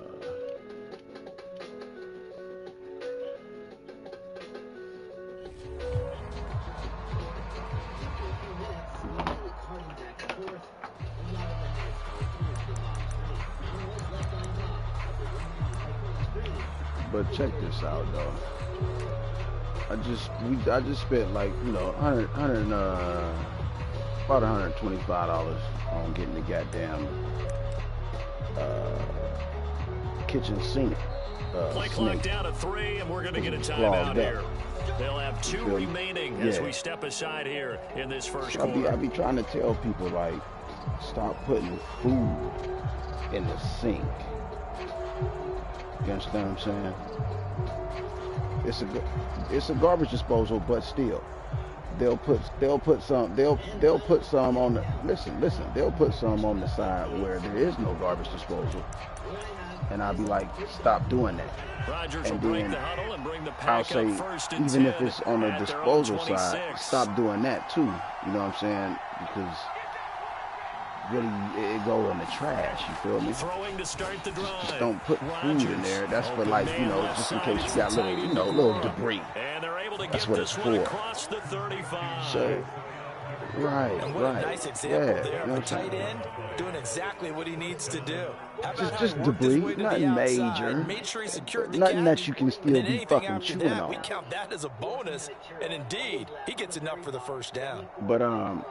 But check this out, though. I just spent like, you know, about $125 on getting the goddamn kitchen sink. Play clock down to 3, and we're going to get a timeout here. They'll have 2 remaining as we step aside here in this first quarter. I be trying to tell people, like, stop putting food in the sink. You understand what I'm saying? It's a garbage disposal, but still, they'll put some on the they'll put some on the side where there is no garbage disposal, and I'll be like, stop doing that. Rodgers And will break then the huddle and bring the I'll pack say, up first and even 10 if it's on the at their own disposal side, 26. stop doing that too. You know what I'm saying? Because really, it go in the trash. You feel me? Throwing to start the drive. Just don't put food in there. That's for, like, you know, just in case you got little debris. And they're able to That's get what this it's one for. across the 35. So, right. And what a nice example there You of know a what I'm tight saying? end doing exactly what he needs to do. How about how Just he worked his debris, way to nothing the outside, major. made sure he secured the Nothing catch, that you can and still then be anything fucking after chewing that, we on. count that as a bonus, and indeed, he gets enough for the first down. But a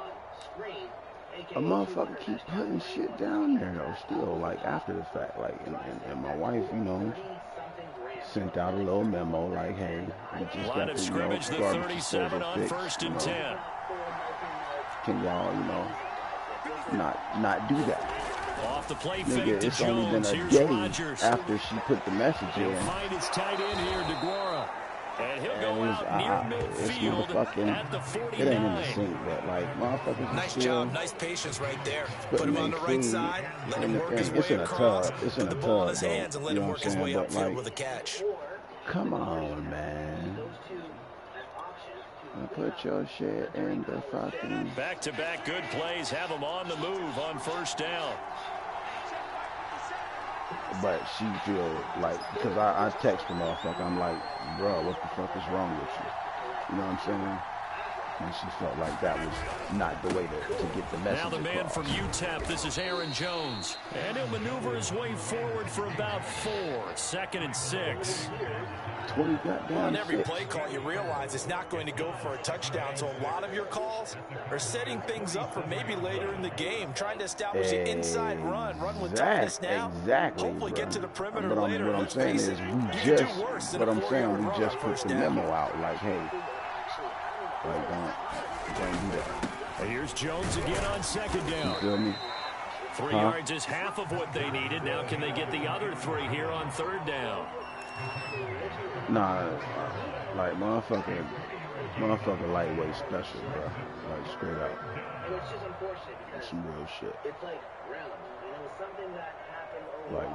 motherfucker keep putting shit down there though. Still, like, after the fact, like, and my wife, you know, sent out a little memo like, hey, we just Line got of the, scrimmage, the garbage 37 disposal on fixed, first you and know. 10. Can y'all, you know, not do that? Off the play Nigga, fake to it's only been Jones. a Here's day Rodgers. after she put the message He'll in. find his tight end here, DeGuara. And he'll go out near It's midfield motherfucking, at the 49. it ain't in the sink, but like, motherfuckers Nice still job, nice patience right there. putting Put him on their the right food side, let in him the work his thing. It's way in a across, tub. It's put in the a ball in tub, his though. hands, and let You him know work what I'm his way saying? But upfield like, with a catch. come on, man. Put your shit in the fucking... Back-to-back good plays have him on the move on first down. But she feel like, because I text the motherfucker, I'm like, bro, what the fuck is wrong with you? You know what I'm saying? And she felt like that was not the way to get the message Now the man across. from UTEP, this is Aaron Jones. And he'll maneuver his way forward for about 4. 2nd and 6. 20 goddamn Well, on every 6. play call, you realize it's not going to go for a touchdown. So a lot of your calls are setting things up for maybe later in the game, trying to establish the inside run with toughness now. Exactly. Hopefully bro. get to the perimeter But later. what I'm Let's saying face is it, we you can just, do worse than but a I'm saying 4-yard we run just on put first the down. memo out like, hey, like don't do that. And here's Jones again on 2nd You down. feel me? 3 yards is half of what they needed. Now can they get the other 3 here on 3rd down? Nah, like motherfucker lightweight special, bro. Like straight up. That's some real shit. It's like realm, and it was something that happened over. Like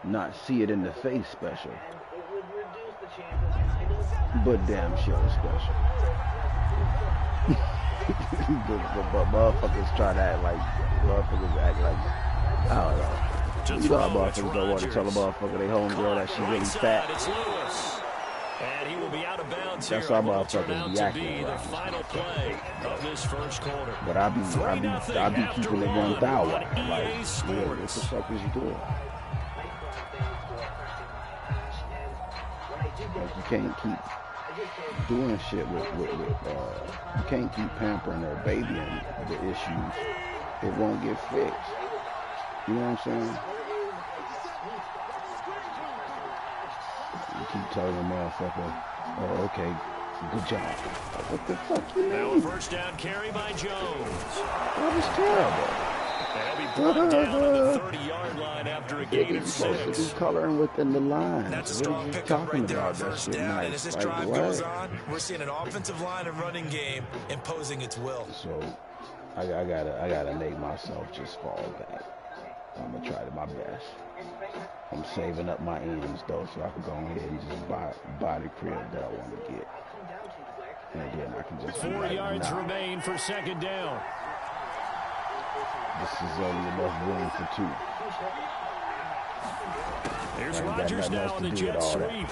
not see it in the face special. And it would reduce the chances. But damn sure special. but motherfuckers try to act like, I don't know. You know how motherfuckers don't want to tell a motherfucker they homegirl that she really fat. It's Lewis. And he will be out of bounds That's here. how What will turn motherfuckers out be to acting be the around. final play of this first quarter. But I be 3-0 keeping it after 1,000. on Like, EA yeah, what Sports. the fuck is you doing? Like, you can't keep doing shit with you can't keep pampering their baby and the issues. It won't get fixed. You know what I'm saying? telling the motherfucker, oh, okay, good job. What the fuck you Now a mean? first down carry by Jones. That was terrible. They'll be brought down on the 30-yard line after a gain of Supposed to 6. be coloring within the lines. That's a What strong are you pickup talking right there on about? That first shit down. And nice. as this Like, drive what? goes on, we're seeing an offensive line and running game imposing its will. So I gotta make myself just fall back. I'm gonna try my best. I'm saving up my ends though, so I can go ahead and just buy the crib that I want to get, and then I can just 4 yards nah, remain for second down. this is only enough room for 2. Here's I ain't got Rodgers nothing now else on to the do jet with all that. sweep.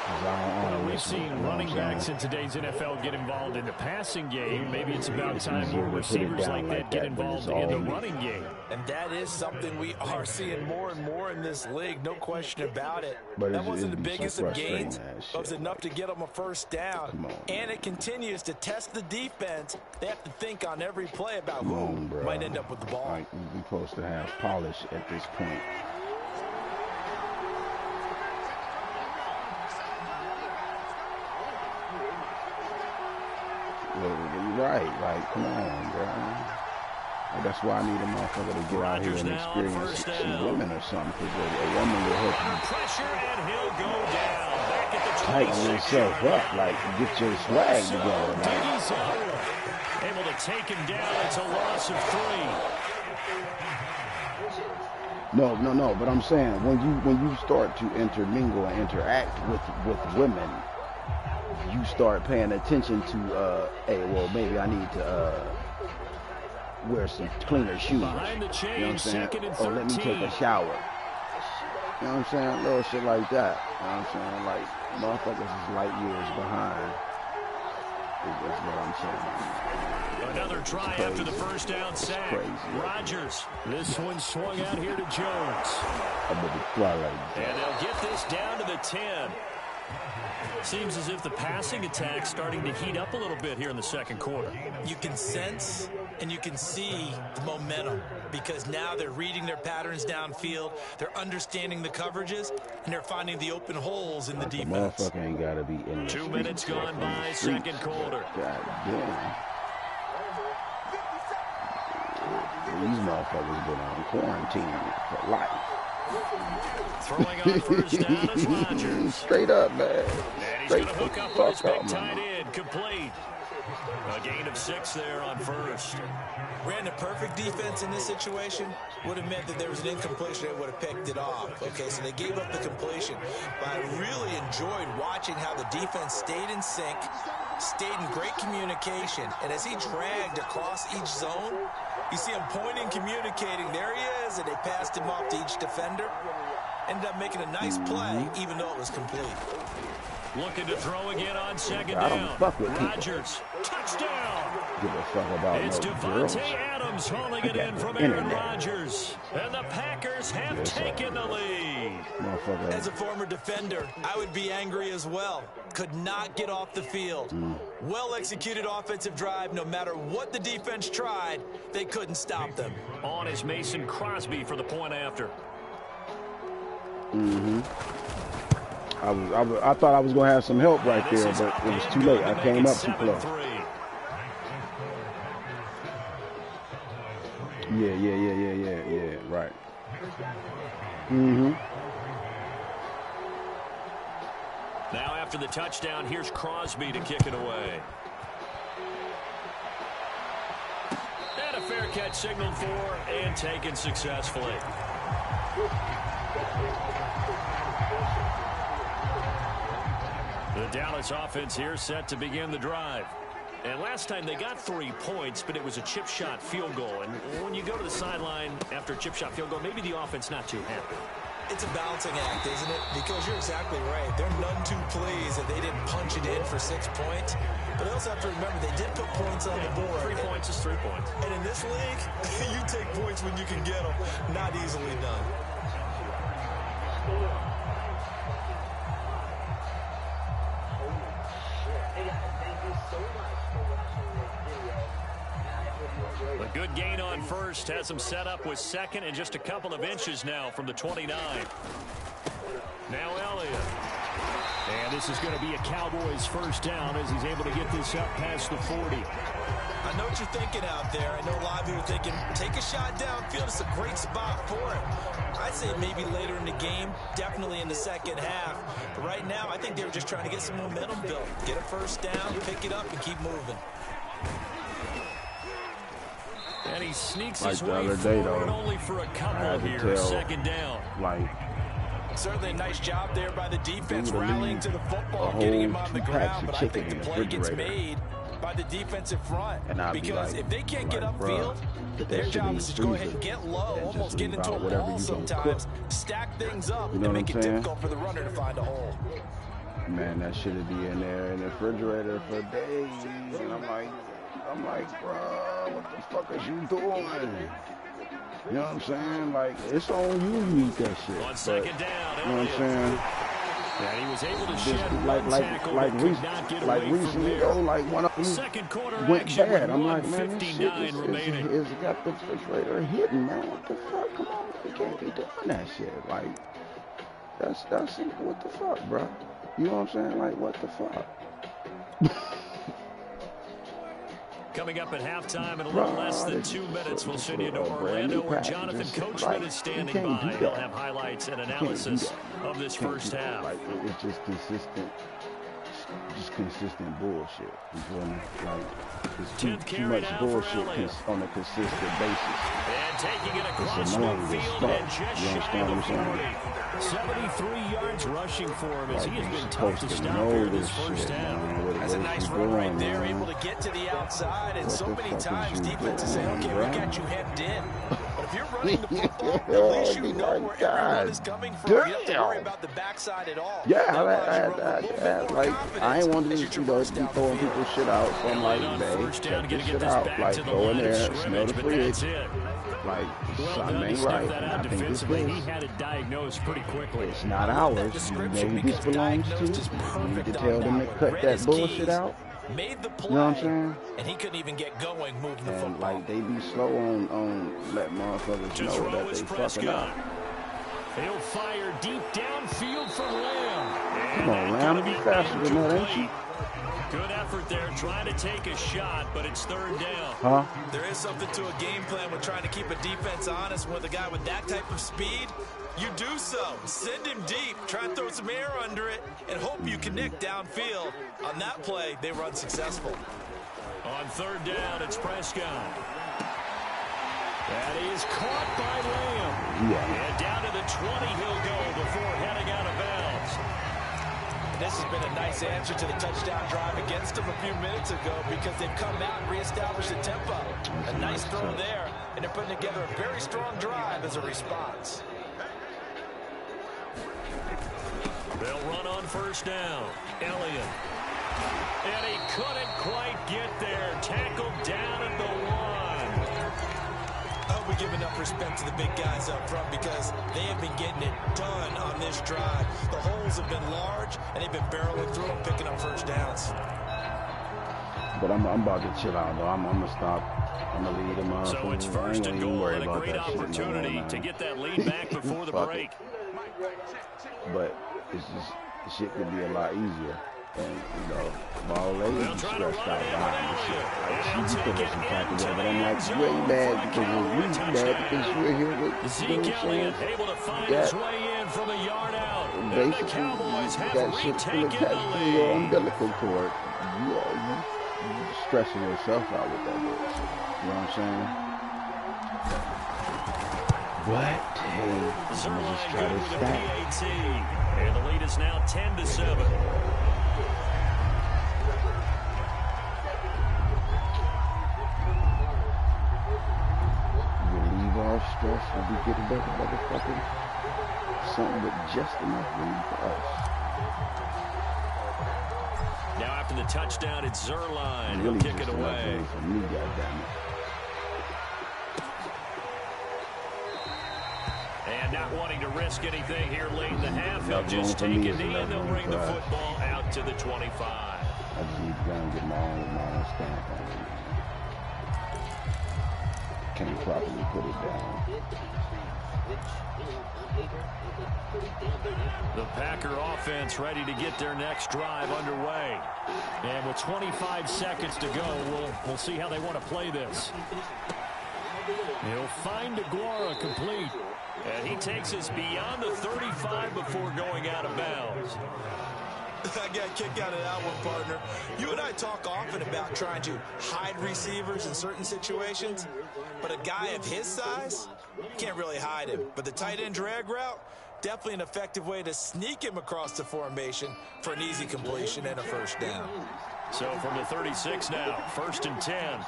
'Cause I don't We've listen, seen you know what running I'm backs saying? in today's NFL get involved in the passing game. Maybe it's about time easier more to put it receivers down like like that get that, but it's involved in the all me. running game. And that is something we are seeing more and more in this league, no question about it. But That wasn't the it'd be some biggest of frustrating gains, ass but it was shit, enough like, to get them a first down. come on, And man. it continues to test the defense. They have to think on every play about Come who on, bro. might end up with the ball. Like, we're supposed to have polish at this point. Right, like, come on, bro. Like, that's why I need a motherfucker to get out here Rodgers and now on experience first some down. women or something, because a woman will help you Pressure, and he'll go down. Back at the tighten 26 yourself up, like, get your swag So, together. Like, Diggy's able to take him down. It's a loss of 3. no, but I'm saying, when you start to intermingle and interact with women, you start paying attention to, hey, well, maybe I need to wear some cleaner shoes. Behind the You know what I'm chain, saying? second and Or let me take 13. a shower. You know what I'm saying? Little shit like that. You know what I'm saying? Like, motherfuckers is light years behind. That's what I'm saying. Another try crazy. after the first down sack. crazy. Rodgers. This one swung out here to Jones. I'm gonna fly like that. And they'll get this down to the 10. Seems as if the passing attack's starting to heat up a little bit here in the second quarter. You can sense and you can see the momentum because now they're reading their patterns downfield, they're understanding the coverages, and they're finding the open holes in the The defense. motherfucker ain't gotta be in the 2 minutes streets, gone in the by, streets. second quarter. God damn. These motherfuckers been on quarantine for life. Throwing on first down is Rodgers. Straight up, man. And he's Straight going to hook up the with his fuck big up, tight man. end. Complete. A gain of 6 there on first. Ran a perfect defense in this situation would have meant that there was an incompletion. They would have picked it off. Okay, so they gave up the completion. But I really enjoyed watching how the defense stayed in sync, stayed in great communication. And as he dragged across each zone, you see him pointing, communicating. There he is, and they passed him off to each defender. Ended up making a nice play, even though it was complete. Looking to throw again on second I don't down. fuck with people. Rodgers. Touchdown. Give a fuck about It's no girls. Devontae Adams hauling I it got in the from Aaron internet. Rodgers. And the Packers have Yes, sir. taken the lead. Motherfucker. As a former defender, I would be angry as well. Could not get off the field. Well-executed offensive drive. No matter what the defense tried, they couldn't stop them. On is Mason Crosby for the point after. I thought I was gonna have some help right This there, is but up it was and too good late. to I make came it up too close. 7-3. Yeah, right. Now after the touchdown, here's Crosby to kick it away. And a fair catch signaled for and taken successfully. The Dallas offense here set to begin the drive. And last time they got 3 points, but it was a chip shot field goal. And when you go to the sideline after a chip shot field goal, maybe the offense not too happy. It's a balancing act, isn't it? Because you're exactly right. They're none too pleased that they didn't punch it in for 6 points. But they also have to remember they did put points on the board. 3 points is 3 points. And in this league, you take points when you can get them. Not easily done. A good gain on first has them set up with second and just a couple of inches now from the 29. Now Elliott. And this is going to be a Cowboys first down as he's able to get this up past the 40. I know what you're thinking out there. I know a lot of you are thinking, take a shot downfield. It's a great spot for it. I'd say maybe later in the game, definitely in the second half. But right now, I think they were just trying to get some momentum built. Get a first down, pick it up, and keep moving. And he sneaks his way forward only for a couple here. Second down. Certainly a nice job there by the defense rallying to the football, getting him on the ground. But I think the play gets made by the defensive front, because if they can't get upfield, their job is to go ahead and get low, almost get into a ball sometimes, stack things up, and make it difficult for the runner to find a hole. Man, that should be in there in the refrigerator for days. And I'm like, bro, what the fuck is you doing? You know what I'm saying? Like, it's on you to eat that shit. On second down, you know what I'm saying? And he was able to shed one tackle, recently ago, like one of them went bad. I'm like, man, this shit is got the refrigerator hidden, man. What the fuck? Come on, we can't be doing that shit. Like, that's what the fuck, bro? You know what I'm saying? Like, what the fuck? Coming up at halftime in a little less than 2 minutes, we'll send you to Orlando where Jonathan Coachman is standing by. He'll have highlights and analysis of this first half. Like, it's just consistent bullshit. You feel me? Like, it's too much bullshit on a consistent basis. And taking it across midfield and just shy of the 40. 73 yards rushing for him as he has been tough to stop here this first half. That's a nice run right there, able to get to the outside, and so many times defenses say, okay, we got you hemmed in. But if you're running the football, at least you know where everyone is coming from. You don't have to worry about the backside at all. Yeah, I ain't wanted to, be throwing people shit out, so I'm like, man, check this shit out. Like, go in there, smell the fridge. Like, something ain't right. I think this he had it diagnosed pretty quickly. It's not ours. Maybe this belongs to. You need to tell them to cut that bullshit out. Made the play, you know what I'm saying? And he couldn't even get going moving the football. Like, they be slow on letting motherfuckers know that they fucking up. He'll fire deep downfield from Lamb. Come on, Lamb, be faster than that, ain't you? Good effort there, trying to take a shot, but it's third down. Huh? There is something to a game plan with trying to keep a defense honest. With a guy with that type of speed, you do so. Send him deep, try and throw some air under it, and hope you connect downfield. On that play, they run successful. On third down, it's Prescott. That is caught by Lamb. Yeah. And down to the 20 he'll go before heading out of bounds. This has been a nice answer to the touchdown drive against them a few minutes ago, because they've come out and reestablished the tempo. A nice throw there, and they're putting together a very strong drive as a response. They'll run on first down. Elliott. And he couldn't quite get there. Tackled down at the 1. I hope we give enough respect to the big guys up front, because they have been getting it done on this drive. The holes have been large, and they've been barreling through them, picking up first downs. But I'm about to chill out, though. I'm going to stop. I'm going to lead them up. So it's first and goal, and a great opportunity to get that lead back before the break. But it's just, the shit could be a lot easier. And, ball lady be stressed out behind this shit. Like, she be putting some practice there, but I'm like, you ain't mad because you're really mad because you're here with the Zeke Elliott able to find his way in from a yard out. And the Cowboys have retaken the lead. Your umbilical cord. You stressing yourself out with that bullshit. You know what I'm saying? But, hey, I'm going to just try to stack. And the lead is now 10-7. All stress will be getting better, motherfucker. Something with just enough room for us. Now after the touchdown, it's Zerline. He'll kick it away. For me, goddammit. And not wanting to risk anything here late in the half, they'll just take a knee and they'll bring the football out to the 25. I just need to go and get my own stamp on it. can't properly put it down. The Packer offense ready to get their next drive underway. And with 25 seconds to go, we'll see how they want to play this. He'll find Aguara complete. And he takes us beyond the 35 before going out of bounds. I got a kick out of that one, partner. You and I talk often about trying to hide receivers in certain situations, but a guy of his size can't really hide him. But the tight end drag route, definitely an effective way to sneak him across the formation for an easy completion and a first down. So from the 36 now, 1st and 10.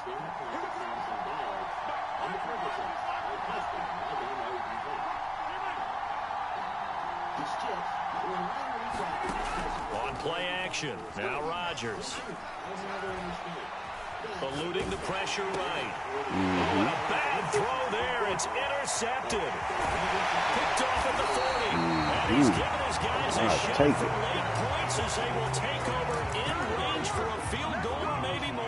On play action, now Rodgers. Eluding the pressure right. And a bad throw there. It's intercepted. Picked off at the 40. And he's given his guys a shot for late points as they will take over in range for a field goal or maybe more.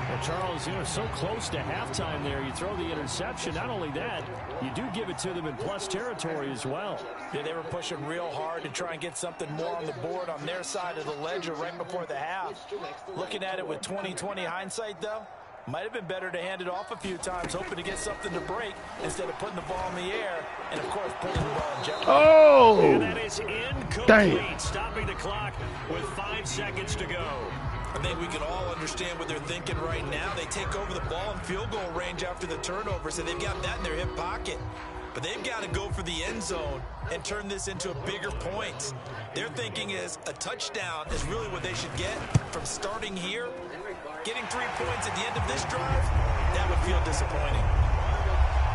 Well, Charles, so close to halftime there. You throw the interception. Not only that, you do give it to them in plus territory as well. Yeah, they were pushing real hard to try and get something more on the board on their side of the ledger right before the half. Looking at it with 20/20 hindsight, though, might have been better to hand it off a few times, hoping to get something to break instead of putting the ball in the air and, of course, putting the ball in jeopardy. Oh! And that is incomplete. Damn. Stopping the clock with 5 seconds to go. I think we can all understand what they're thinking right now. They take over the ball in field goal range after the turnover, so they've got that in their hip pocket. But they've got to go for the end zone and turn this into a bigger point. Their thinking is a touchdown is really what they should get from starting here. Getting 3 points at the end of this drive, that would feel disappointing.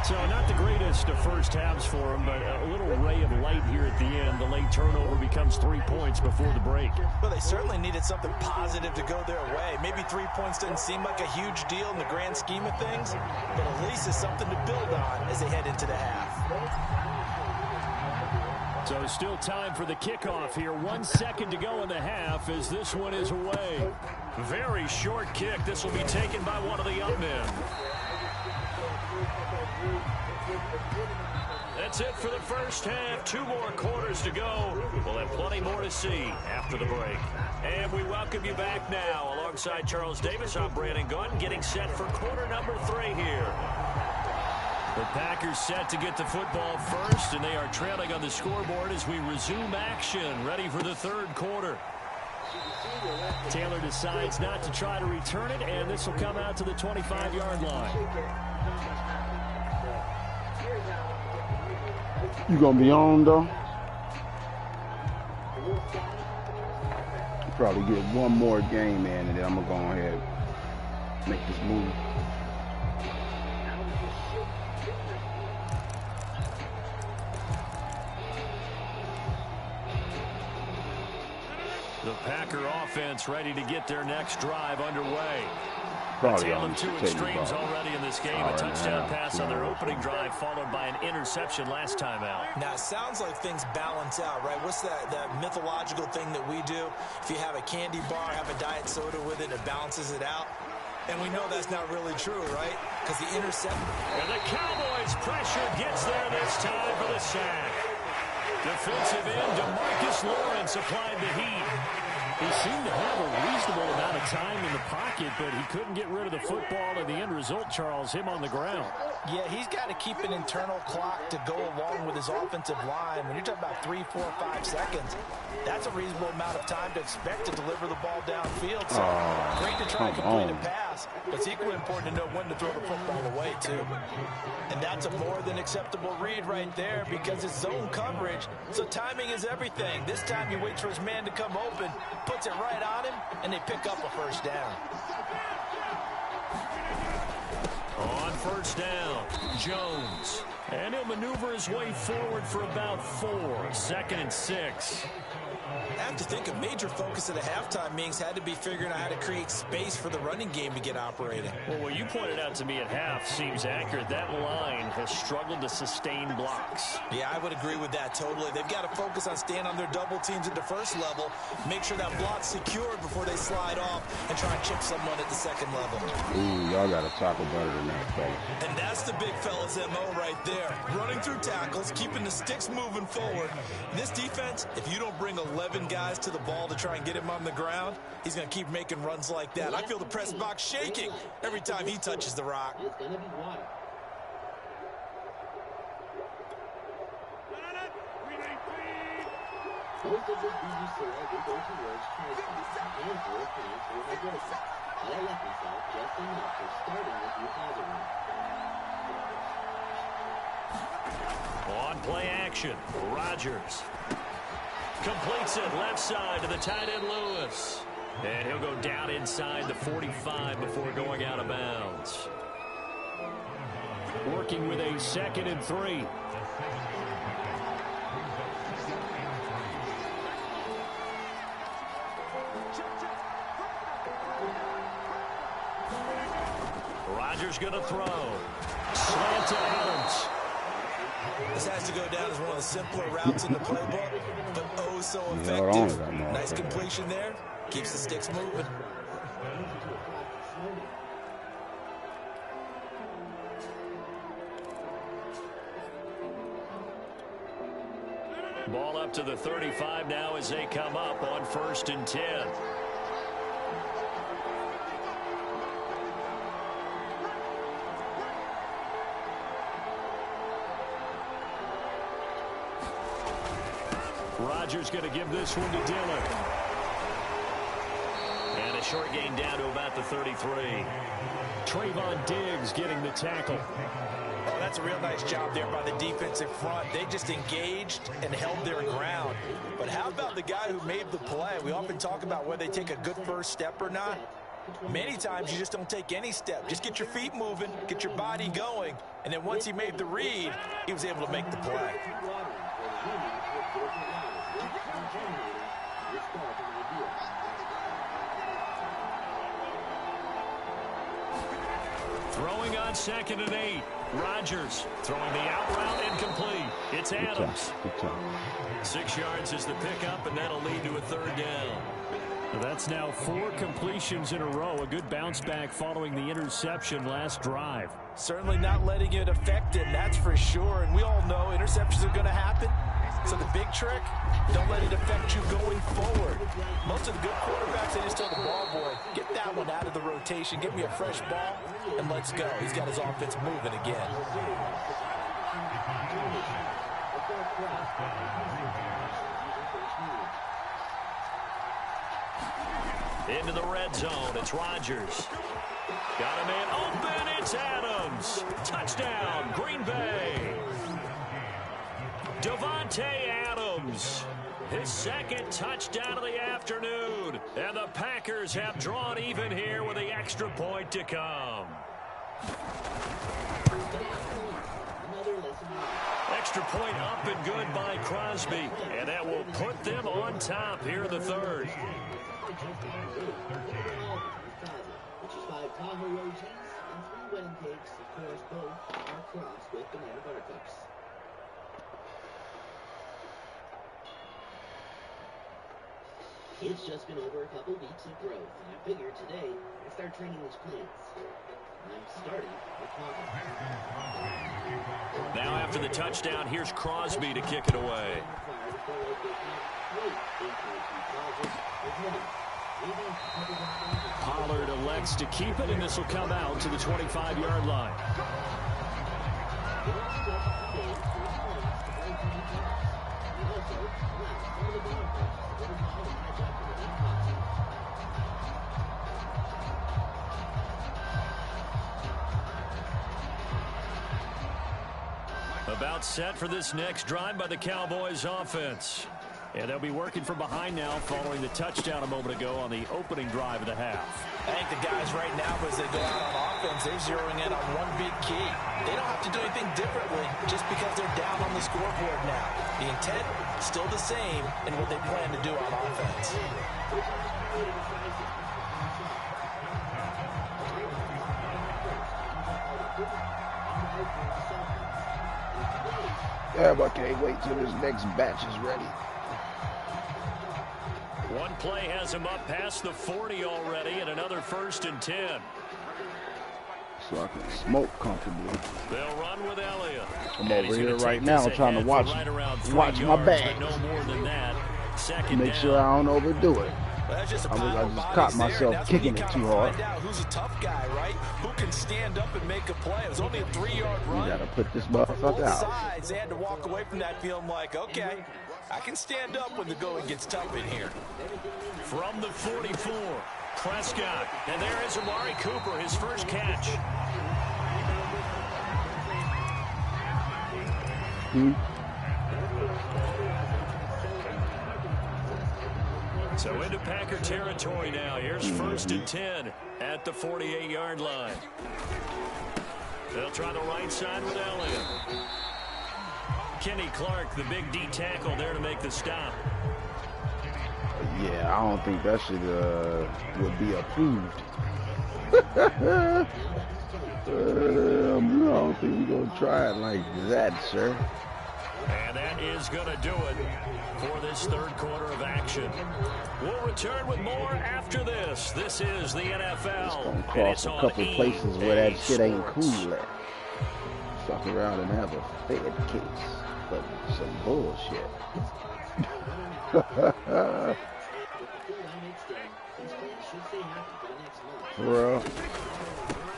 So not the greatest of first halves for them, but a little ray of light here at the end. The late turnover becomes 3 points before the break. Well, they certainly needed something positive to go their way. Maybe 3 points doesn't seem like a huge deal in the grand scheme of things, but at least it's something to build on as they head into the half. So still time for the kickoff here. 1 second to go in the half as this one is away. Very short kick. This will be taken by one of the young men. That's it for the first half. 2 more quarters to go. We'll have plenty more to see after the break. And we welcome you back now. Alongside Charles Davis, I'm Brandon Gunn, getting set for quarter number 3 here. The Packers set to get the football first, and they are trailing on the scoreboard as we resume action, ready for the 3rd quarter. Taylor decides not to try to return it, and this will come out to the 25-yard line. You gonna be on though? Probably get one more game in, and then I'm gonna go ahead and make this move. The Packer offense ready to get their next drive underway. Probably Tale of 2 extremes already in this game. A touchdown pass on their opening drive, followed by an interception last time out. Now, it sounds like things balance out, right? What's that mythological thing that we do? If you have a candy bar, have a diet soda with it, it balances it out. And we know that's not really true, right? Because the interception. And the Cowboys pressure gets there this time for the sack. Defensive end DeMarcus Lawrence applied the heat. He seemed to have a reasonable amount of time in the pocket, but he couldn't get rid of the football, and the end result, Charles, him on the ground. Yeah, he's got to keep an internal clock to go along with his offensive line. When you're talking about 3, 4, 5 seconds, that's a reasonable amount of time to expect to deliver the ball downfield. So great to try and complete a pass, but it's equally important to know when to throw the football away, too. And that's a more than acceptable read right there because it's zone coverage, so timing is everything. This time you wait for his man to come open, puts it right on him, and they pick up a first down. On first down, Jones. And he'll maneuver his way forward for about 4. 2nd and 6. I have to think a major focus at the halftime meetings had to be figuring out how to create space for the running game to get operating. Well, what you pointed out to me at half seems accurate. That line has struggled to sustain blocks. Yeah, I would agree with that totally. They've got to focus on staying on their double teams at the first level, make sure that block's secured before they slide off and try and chip someone at the second level. Ooh, y'all got to tackle better than that, fellas. And that's the big fella's MO right there. Running through tackles, keeping the sticks moving forward. This defense, if you don't bring 11 guys to the ball to try and get him on the ground, he's going to keep making runs like that. I feel the press box shaking every time he touches the rock. It's going to be water. Most of this BG soil will go towards transplant, a handful of plants will hydrolysis. But I left myself just enough for starting with the hazard one. On play action, Rodgers completes it left side to the tight end Lewis. And he'll go down inside the 45 before going out of bounds. Working with a 2nd and 3. Rodgers going to throw. Slant to Adams. This has to go down as one of the simpler routes in the playbook, but oh so effective. Nice completion there. Keeps the sticks moving. Ball up to the 35 now as they come up on 1st and 10. Rodgers going to give this one to Dillon. And a short gain down to about the 33. Trayvon Diggs getting the tackle. Oh, that's a real nice job there by the defensive front. They just engaged and held their ground. But how about the guy who made the play? We often talk about whether they take a good first step or not. Many times you just don't take any step. Just get your feet moving, get your body going, and then once he made the read, he was able to make the play. Throwing on 2nd and 8. Rodgers throwing the out route incomplete. It's Adams. 6 yards is the pickup, and that'll lead to a 3rd down. Well, that's now 4 completions in a row. A good bounce back following the interception last drive. Certainly not letting it affect him, that's for sure. And we all know interceptions are going to happen. So the big trick, don't let it affect you going forward. Most of the good quarterbacks, they just tell the ball boy, get that one out of the rotation, give me a fresh ball, and let's go. He's got his offense moving again. Into the red zone, it's Rodgers. Got him in, open, it's Adams. Touchdown, Green Bay. Devontae Adams, his 2nd touchdown of the afternoon. And the Packers have drawn even here with the extra point to come. Extra point up and good by Crosby. And that will put them on top here in the 3rd. Which is 5 Tahoe Roaches and 3 wedding cakes. Of course, both are crossed with banana buttercups. It's just been over a couple weeks of growth, and I figured today I'd start training these plants. I'm starting with coffee. Now after the touchdown, here's Crosby to kick it away. Pollard elects to keep it, and this will come out to the 25-yard line. About set for this next drive by the Cowboys offense. And they'll be working from behind now following the touchdown a moment ago on the opening drive of the half. I think the guys right now, as they go out on offense, they're zeroing in on one big key. They don't have to do anything differently just because they're down on the scoreboard now. The intent still the same in what they plan to do on offense. Yeah, but I can't wait till this next batch is ready. One play has him up past the 40 already, and another 1st and 10. So I can smoke comfortably. They'll run with Elliott. I'm over here right now trying to watch my back. No more than that. Make sure I don't overdo it. Well, I just caught myself kicking it too hard. Who's a tough guy, right? Who can stand up and make a play? It was only a 3-yard run. You gotta put this motherfucker Both out. sides, they had to walk away from that feeling like, okay, I can stand up when the going gets tough in here. From the 44, Prescott. And there is Amari Cooper, his first catch. So into Packer territory now. Here's 1st and 10 at the 48-yard line. They'll try the right side with Elliott. Kenny Clark, the big D tackle there to make the stop. Yeah, I don't think that should would be approved. I don't think we're gonna try it like that, sir. And that is going to do it for this 3rd quarter of action. We'll return with more after this. This is the NFL. It's gonna cross a couple places where that shit ain't cool at. Fuck around and have a Fed case, but some bullshit. Bro.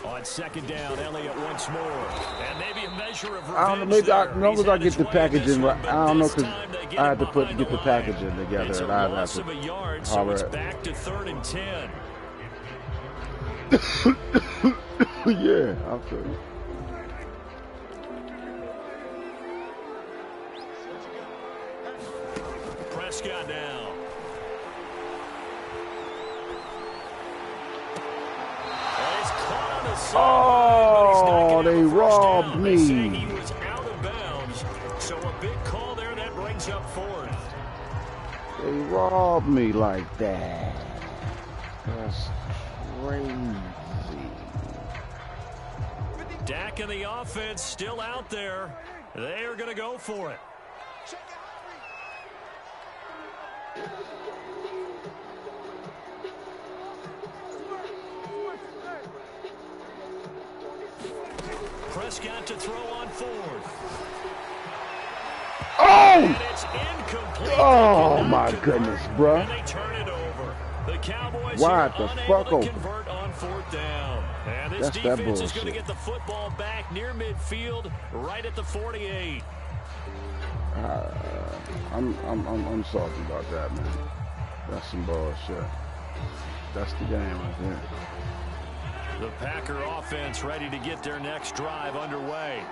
On 2nd down, Elliott once more. And maybe a measure of revenge. I don't know, maybe as long as I get the packaging right. I don't know, because I had to get the packaging together, and I have to yard, so it's back to 3rd and 10. Yeah, I'll feel you. Prescott now. Oh, they robbed me. He was out of bounds, so a big call there that brings up 4th. They robbed me like that. That's crazy. Dak and the offense still out there. They are going to go for it. Prescott to throw on 4th. Oh! And it's incomplete. Oh my goodness, bro. And they turn it over. The Cowboys Why are the unable fuck to open? convert on 4th down. And this That's that defense is going to bullshit. get the football back near midfield, right at the 48. I'm salty about that, man. That's some bullshit. That's the game right there. The Packer offense ready to get their next drive underway.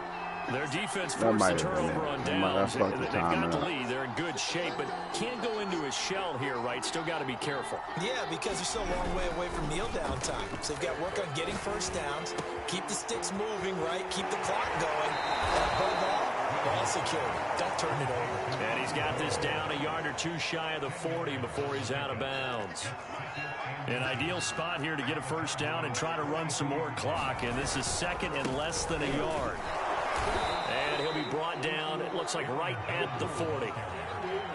Their defense forced the turnover on downs. They've got the lead. They're in good shape, but can't go into a shell here, right? Still got to be careful. Yeah, because they're still a long way away from kneel down time. So they've got to work on getting first downs, keep the sticks moving, right? Keep the clock going. Above all, ball security. Don't turn it over. And he's got this down a yard or two shy of the 40 before he's out of bounds. An ideal spot here to get a first down and try to run some more clock. And this is 2nd and less than a yard. And he'll be brought down, it looks like right at the 40.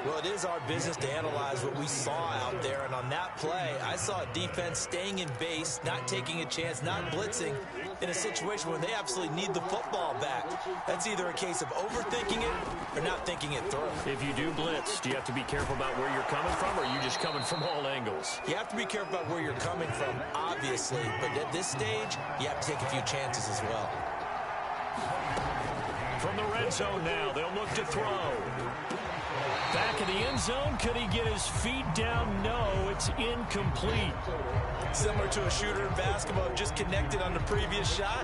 Well, it is our business to analyze what we saw out there. And on that play, I saw a defense staying in base, not taking a chance, not blitzing in a situation where they absolutely need the football back. That's either a case of overthinking it or not thinking it through. If you do blitz, do you have to be careful about where you're coming from, or are you just coming from all angles? You have to be careful about where you're coming from, obviously. But at this stage, you have to take a few chances as well. From the red zone now, they'll look to throw. Back in the end zone, could he get his feet down? No, it's incomplete. Similar to a shooter in basketball, just connected on the previous shot.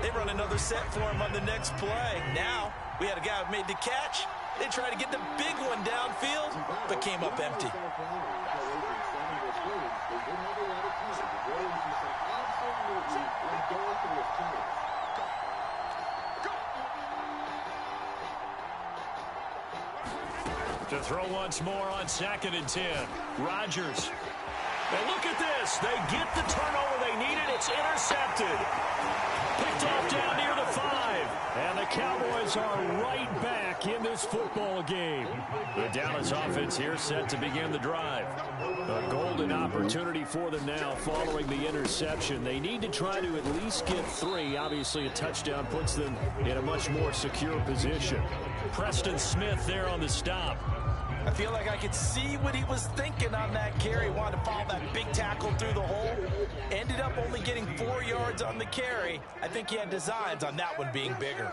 They run another set for him on the next play. Now, we had a guy who made the catch, They tried to get the big one downfield, but came up empty. To throw once more on 2nd and 10. Rodgers. And look at this. They get the turnover they needed. It's intercepted. Picked off down near the 5. And the Cowboys are right back in this football game. The Dallas offense here set to begin the drive. A golden opportunity for them now following the interception. They need to try to at least get 3. Obviously, a touchdown puts them in a much more secure position. Preston Smith there on the stop. I feel like I could see what he was thinking on that carry. Wanted to follow that big tackle through the hole. Ended up only getting 4 yards on the carry. I think he had designs on that one being bigger.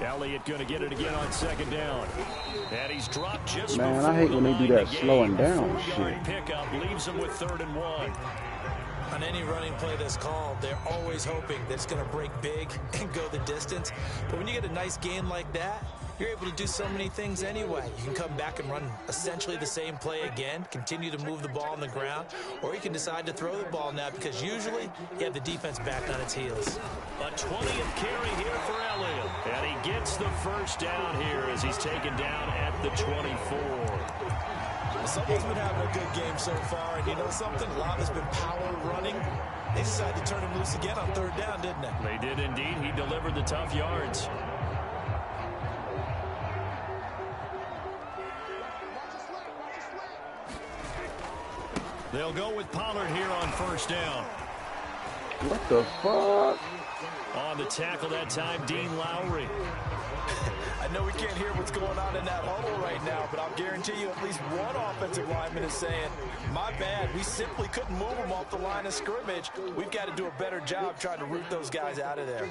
Elliott going to get it again on 2nd down. And he's dropped just Man, before I hate when they do that slowing down 4-yard shit. pickup leaves him with 3rd and 1. On any running play that's called, they're always hoping that it's going to break big and go the distance. But when you get a nice gain like that, you're able to do so many things anyway. You can come back and run essentially the same play again, continue to move the ball on the ground, or you can decide to throw the ball now because usually you have the defense back on its heels. A 20th carry here for Elliott. And he gets the 1st down here as he's taken down at the 24. Someone's been having a good game so far, and you know something? A lot has been power running. They decided to turn him loose again on 3rd down, didn't they? They did indeed. He delivered the tough yards. They'll go with Pollard here on 1st down. What the fuck? On the tackle that time, Dean Lowry. I know we can't hear what's going on in that huddle right now, but I'll guarantee you at least one offensive lineman is saying, my bad, we simply couldn't move them off the line of scrimmage. We've got to do a better job trying to root those guys out of there.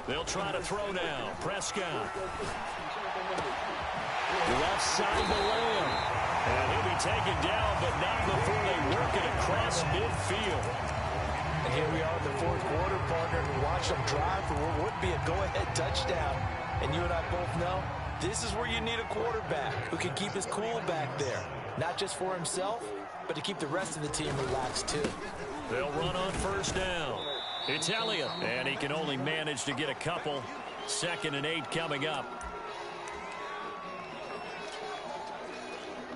They'll try to throw now. Prescott. Left side to Lamb. And he'll be taken down, but not before they work it across midfield. And here we are in the 4th quarter, partner, and watch them drive for what would be a go-ahead touchdown. And you and I both know this is where you need a quarterback who can keep his cool back there. Not just for himself, but to keep the rest of the team relaxed too. They'll run on 1st down. It's Elliott, and he can only manage to get a couple. 2nd and 8 coming up.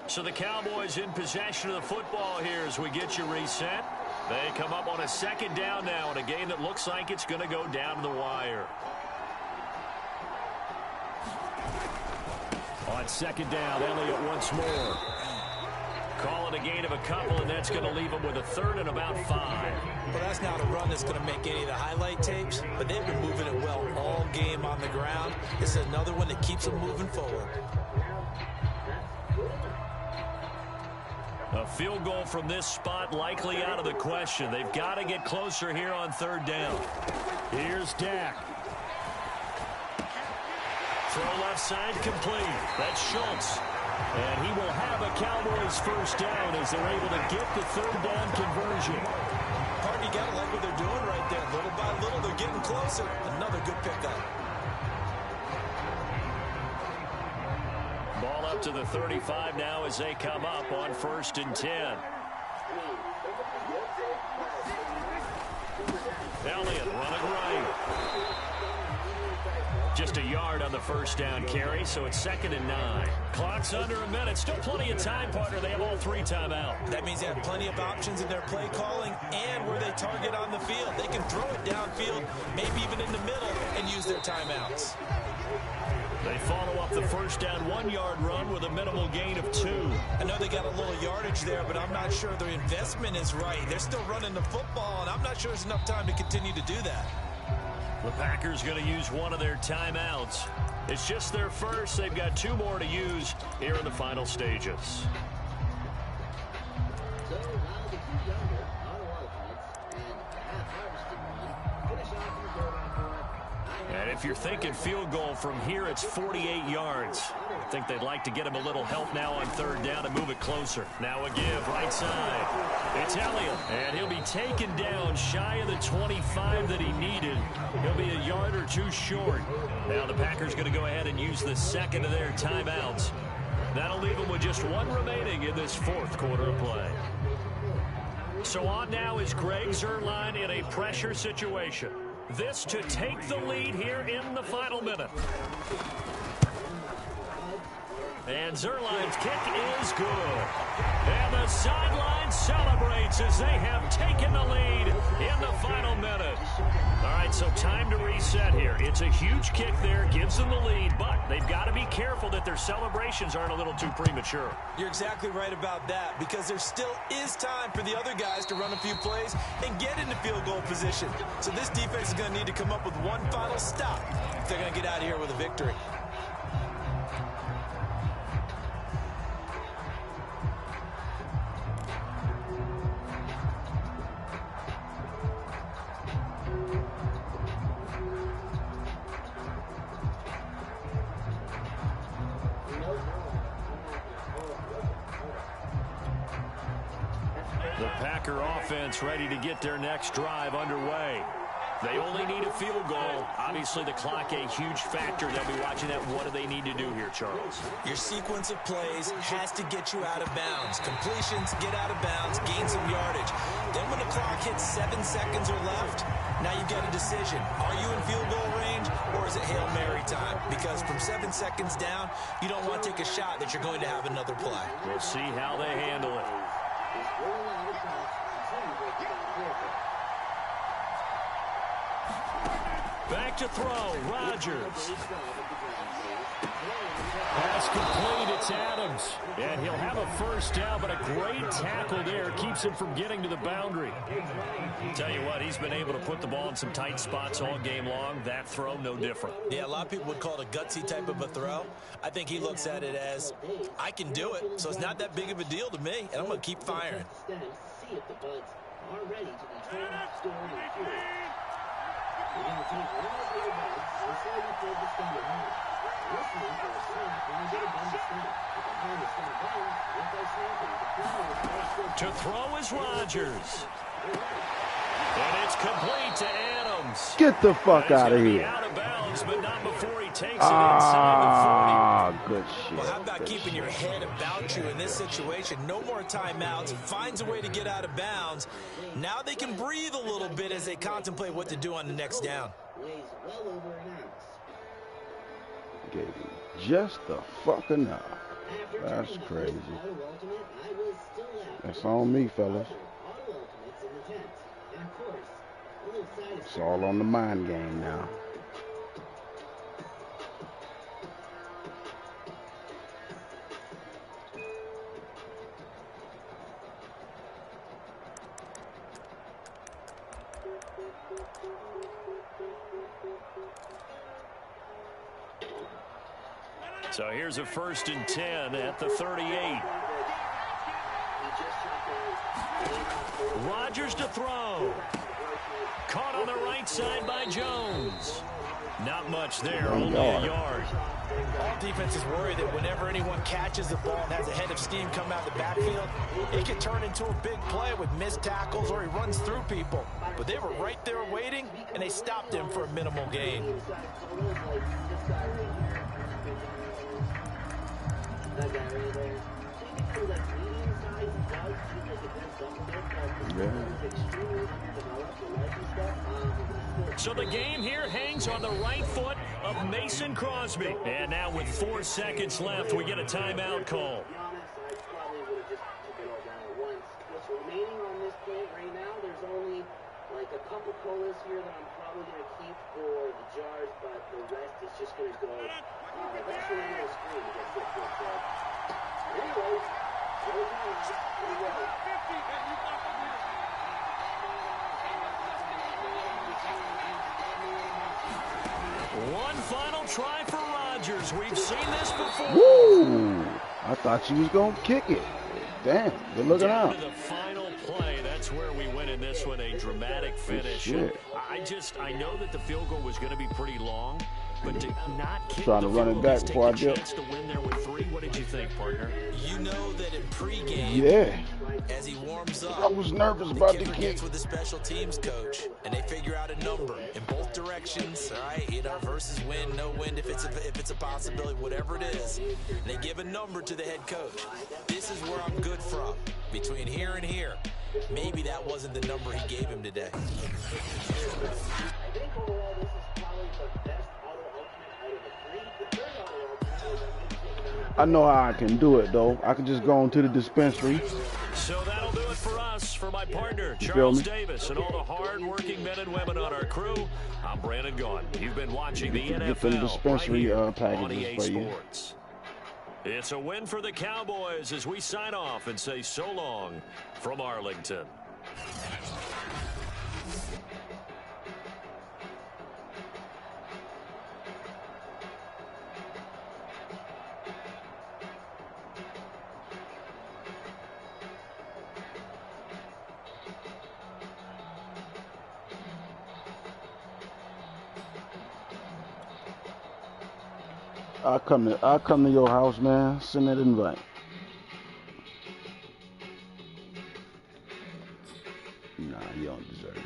So the Cowboys in possession of the football here as we get you reset. They come up on a 2nd down now in a game that looks like it's going to go down to the wire. On 2nd down, Elliott once more. Call it a gain of a couple, and that's going to leave them with a 3rd and about 5. Well, that's not a run that's going to make any of the highlight tapes, but they've been moving it well all game on the ground. This is another one that keeps them moving forward. A field goal from this spot likely out of the question. They've got to get closer here on 3rd down. Here's Dak. Throw left side complete. That's Schultz. And he will have a Cowboys 1st down as they're able to get the 3rd down conversion. Partner, you got to like what they're doing right there. Little by little, they're getting closer. Another good pickup. Ball up to the 35 now as they come up on 1st and 10. Elliott running right. Just a yard on the 1st down carry, so it's 2nd and 9. Clock's under a minute. Still plenty of time, partner. They have all 3 timeout. That means they have plenty of options in their play calling and where they target on the field. They can throw it downfield, maybe even in the middle, and use their timeouts. They follow up the 1st down 1-yard run with a minimal gain of 2. I know they got a little yardage there, but I'm not sure their investment is right. They're still running the football, and I'm not sure there's enough time to continue to do that. The Packers going to use one of their timeouts. It's just their first. They've got 2 more to use here in the final stages. And If you're thinking field goal from here, it's 48 yards. I think they'd like to get him a little help now on third down and move it closer. Now a give, right side. It's Elliott, and he'll be taken down shy of the 25 that he needed. He'll be a yard or two short. Now the Packers going to go ahead and use the second of their timeouts. That'll leave them with just one remaining in this fourth quarter of play. So on now is Greg Zuerlein in a pressure situation. This to take the lead here in the final minute. And Zuerlein's kick is good. And the sideline celebrates as they have taken the lead in the final minute. All right, so time to reset here. It's a huge kick there, gives them the lead, but they've got to be careful that their celebrations aren't a little too premature. You're exactly right about that, because there still is time for the other guys to run a few plays and get into field goal position. So this defense is going to need to come up with one final stop if they're going to get out of here with a victory. Offense ready to get their next drive underway. They only need a field goal. Obviously, the clock a huge factor. They'll be watching that. What do they need to do here, Charles? Your sequence of plays has to get you out of bounds. Completions, get out of bounds, gain some yardage. Then when the clock hits 7 seconds or left, now you've got a decision. Are you in field goal range, or is it Hail Mary time? Because from 7 seconds down, you don't want to take a shot that you're going to have another play. We'll see how they handle it. Back to throw, Rodgers. Pass complete, it's Adams. And he'll have a first down, but a great tackle there keeps him from getting to the boundary. Tell you what, he's been able to put the ball in some tight spots all game long. That throw, no different. Yeah, a lot of people would call it a gutsy type of a throw. I think he looks at it as, I can do it, so it's not that big of a deal to me, and I'm going to keep firing. See if the Buds are ready to be turned, stored, and cured. We're going to take one of their Buds, and say you played the stand behind. Listening for a snap, when you get a bend to snap. If the hand is going to bend, if they snap it, the corner is going to throw is Rodgers. And it's complete to Adams. Get the fuck out of here. Out of bounds, but not before he takes it inside the 40. Good shit. Well, how about keeping your head about you in this situation? No more timeouts. Finds a way to get out of bounds. Now they can breathe a little bit as they contemplate what to do on the next down. weighs well over an ounce. Gave him just the fuck enough. That's crazy. That's on me, fellas. It's all on the mind game now. So here's a 1st and 10 at the 38. Rodgers to throw. Caught on the right side by Jones. Not much there, only a yard. All defenses worry that whenever anyone catches the ball and has a head of steam come out of the backfield, it can turn into a big play with missed tackles or he runs through people. But they were right there waiting, and they stopped him for a minimal gain. So the game here hangs on the right foot of Mason Crosby. And now with 4 seconds left, we get a timeout call. What's remaining on this plate right now, there's only like a couple colas here that I'm probably going to keep for the jars, but the rest is just going to go eventually into the screen to get flipped with. So, anyways, here we go. One final try for Rodgers. We've seen this before. Woo! I thought you was going to kick it. Damn, good looking Down out. to the final play. That's where we win in this this one a dramatic finish. I know that the field goal was going to be pretty long, but to not kick trying to the run field it goal, back take before I the dip. chance to win there with 3. What did you think, partner? You know that in pregame, Yeah. as he warms up, I was nervous the about the kicker kick. gets with the special teams coach, and they figure out a number in both directions, all right? You know, versus wind, no wind, if it's a possibility, whatever it is. And they give a number to the head coach. This is where I'm good from, between here and here. Maybe that wasn't the number he gave him today. I think overall this is probably the best auto ultimate out of the 3. The third auto ultimate I know how I can do it, though. I can just go into the dispensary. So that'll do it for us. For my partner, You feel Charles me? Davis, and all the hard-working men and women on our crew, I'm Brandon Gaughan. You've been watching the Get them NFL dispensary right here on packages EA for you. Sports. It's a win for the Cowboys as we sign off and say so long from Arlington. I'll come to your house, man. Send that invite. Nah, you don't deserve it.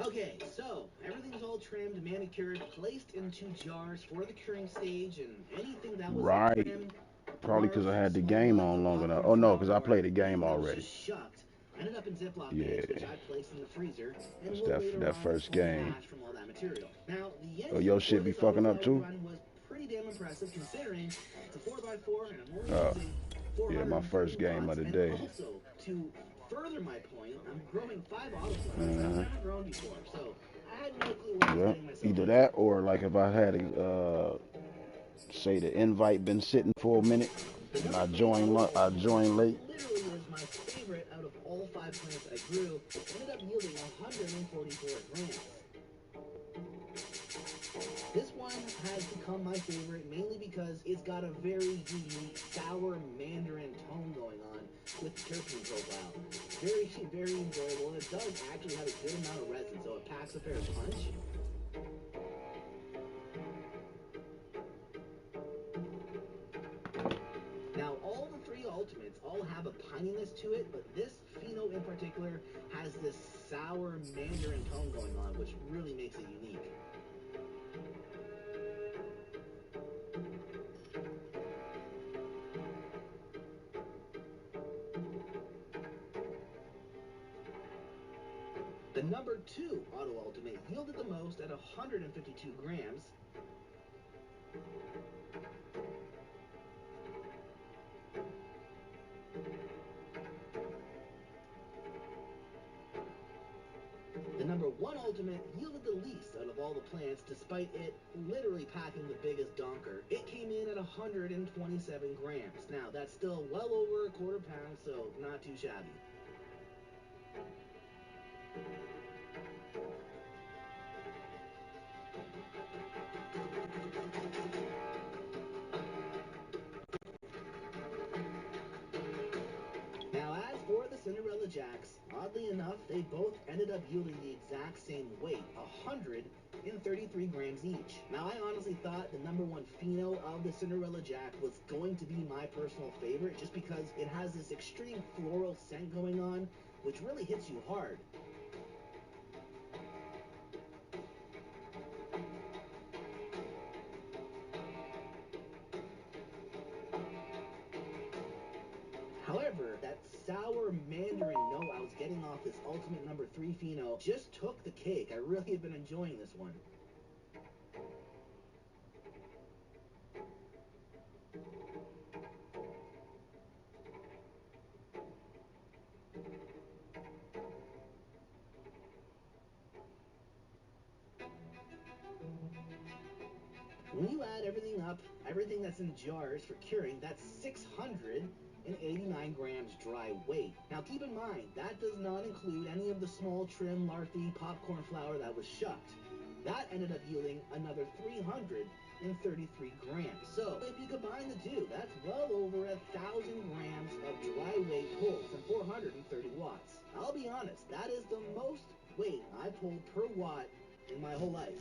Okay, so everything's all trimmed, manicured, placed into jars for the curing stage, and anything that was Right. trimmed, Probably because I had the game on long enough. Oh, no, because I played the game already. just shucked. Ended up in Ziploc Yeah. bags, which I placed in the freezer, and That's will later that on first pull game. cash from all that material. Now, the Oh, your shit be fucking up too? run was pretty damn impressive considering it's a 4x4 and I'm only Oh. using Yeah, my first game of the and day. also, to further my point, I'm growing 5 auto plants that I've never grown before, so I had no clue what I was Yep. getting myself Either into. that or like if I had say the invite been sitting for a minute and I joined late. Literally is my favorite out of all 5 plants I grew. Ended up yielding 144 grams. This one has become my favorite mainly because it's got a very unique sour mandarin tone going on with the terpene profile. Very, very enjoyable, and it does actually have a good amount of resin, so it packs a fair punch. Now, all the 3 ultimates all have a pininess to it, but this pheno in particular has this sour mandarin tone going on, which really makes it unique. The number 2 Auto Ultimate yielded the most at 152 grams. The number 1 Ultimate yielded the least out of all the plants, despite it literally packing the biggest donker. It came in at 127 grams. Now, that's still well over a quarter pound, so not too shabby. Now, as for the Cinderella Jacks, oddly enough, they both ended up yielding the exact same weight, 133 grams each. Now, I honestly thought the number 1 pheno of the Cinderella Jack was going to be my personal favorite, just because it has this extreme floral scent going on, which really hits you hard. However, that sour mandarin note I was getting off this ultimate number 3 pheno just took the cake. I really have been enjoying this one. When you add everything up, everything that's in jars for curing, that's 689 grams dry weight. Now keep in mind, that does not include any of the small trim larvae popcorn flour that was shucked. That ended up yielding another 333 grams. So if you combine the two, that's well over 1,000 grams of dry weight pulled from 430 watts. I'll be honest, that is the most weight I pulled per watt in my whole life.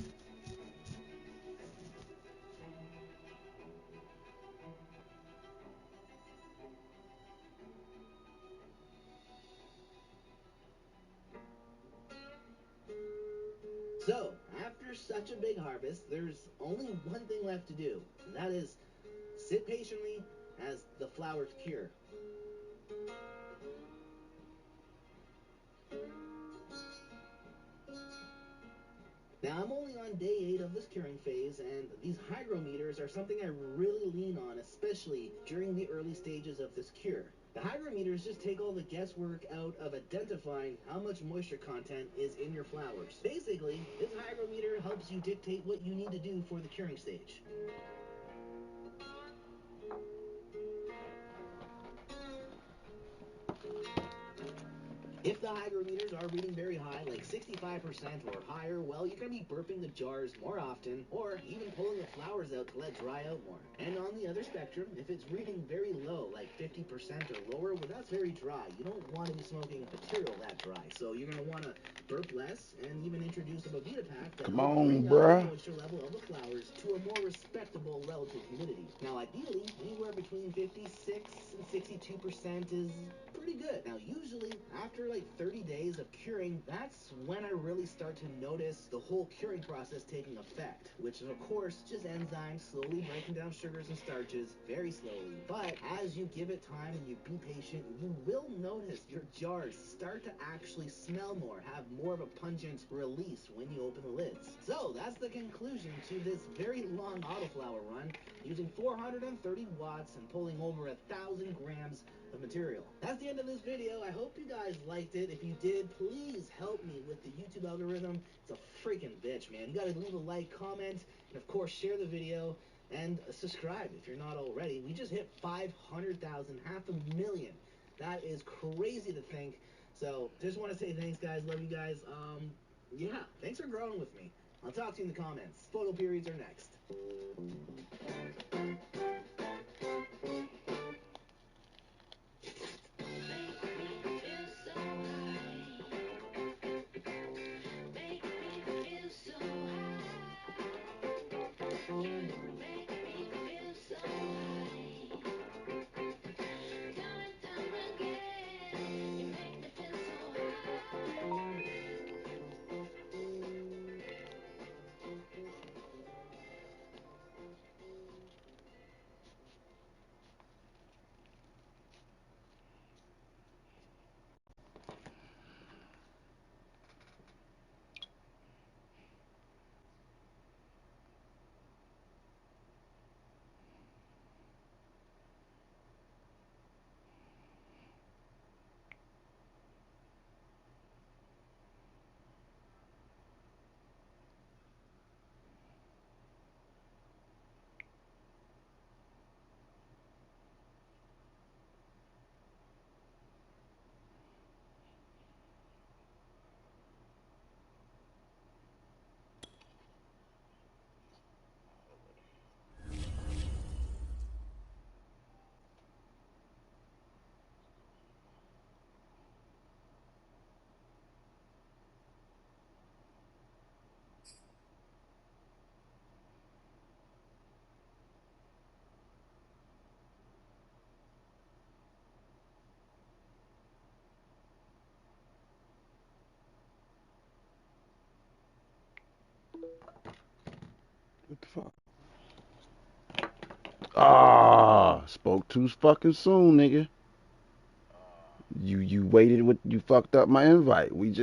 So, after such a big harvest, there's only one thing left to do, and that is sit patiently as the flowers cure. Now, I'm only on day 8 of this curing phase, and these hygrometers are something I really lean on, especially during the early stages of this cure. The hygrometers just take all the guesswork out of identifying how much moisture content is in your flowers. Basically, this hygrometer helps you dictate what you need to do for the curing stage. If the hygrometers are reading very high, like 65% or higher, well, you're going to be burping the jars more often, or even pulling the flowers out to let dry out more. And on the other spectrum, if it's reading very low, like 50% or lower, well, that's very dry. You don't want to be smoking material that dry. So you're going to want to burp less and even introduce a Bovita pack to help bring up the moisture level of the flowers to a more respectable relative humidity. Now, ideally, anywhere between 56 and 62% is pretty good. Now, usually after like 30 days of curing, that's when I really start to notice the whole curing process taking effect, which is of course just enzymes slowly breaking down sugars and starches very slowly. But as you give it time and you be patient, you will notice your jars start to actually smell more, have more of a pungent release when you open the lids. So that's the conclusion to this very long autoflower run, using 430 watts and pulling over 1,000 grams of material. That's the end of this video. I hope you guys liked it. If you did, please help me with the YouTube algorithm. It's a freaking bitch, man. You gotta leave a like, comment, and of course share the video, and subscribe if you're not already. We just hit 500,000, 500,000. That is crazy to think. So just want to say thanks, guys. Love you guys. Yeah, thanks for growing with me. I'll talk to you in the comments. Photo periods are next. What the fuck? Ah, spoke too fucking soon, nigga. You waited with you fucked up my invite. We just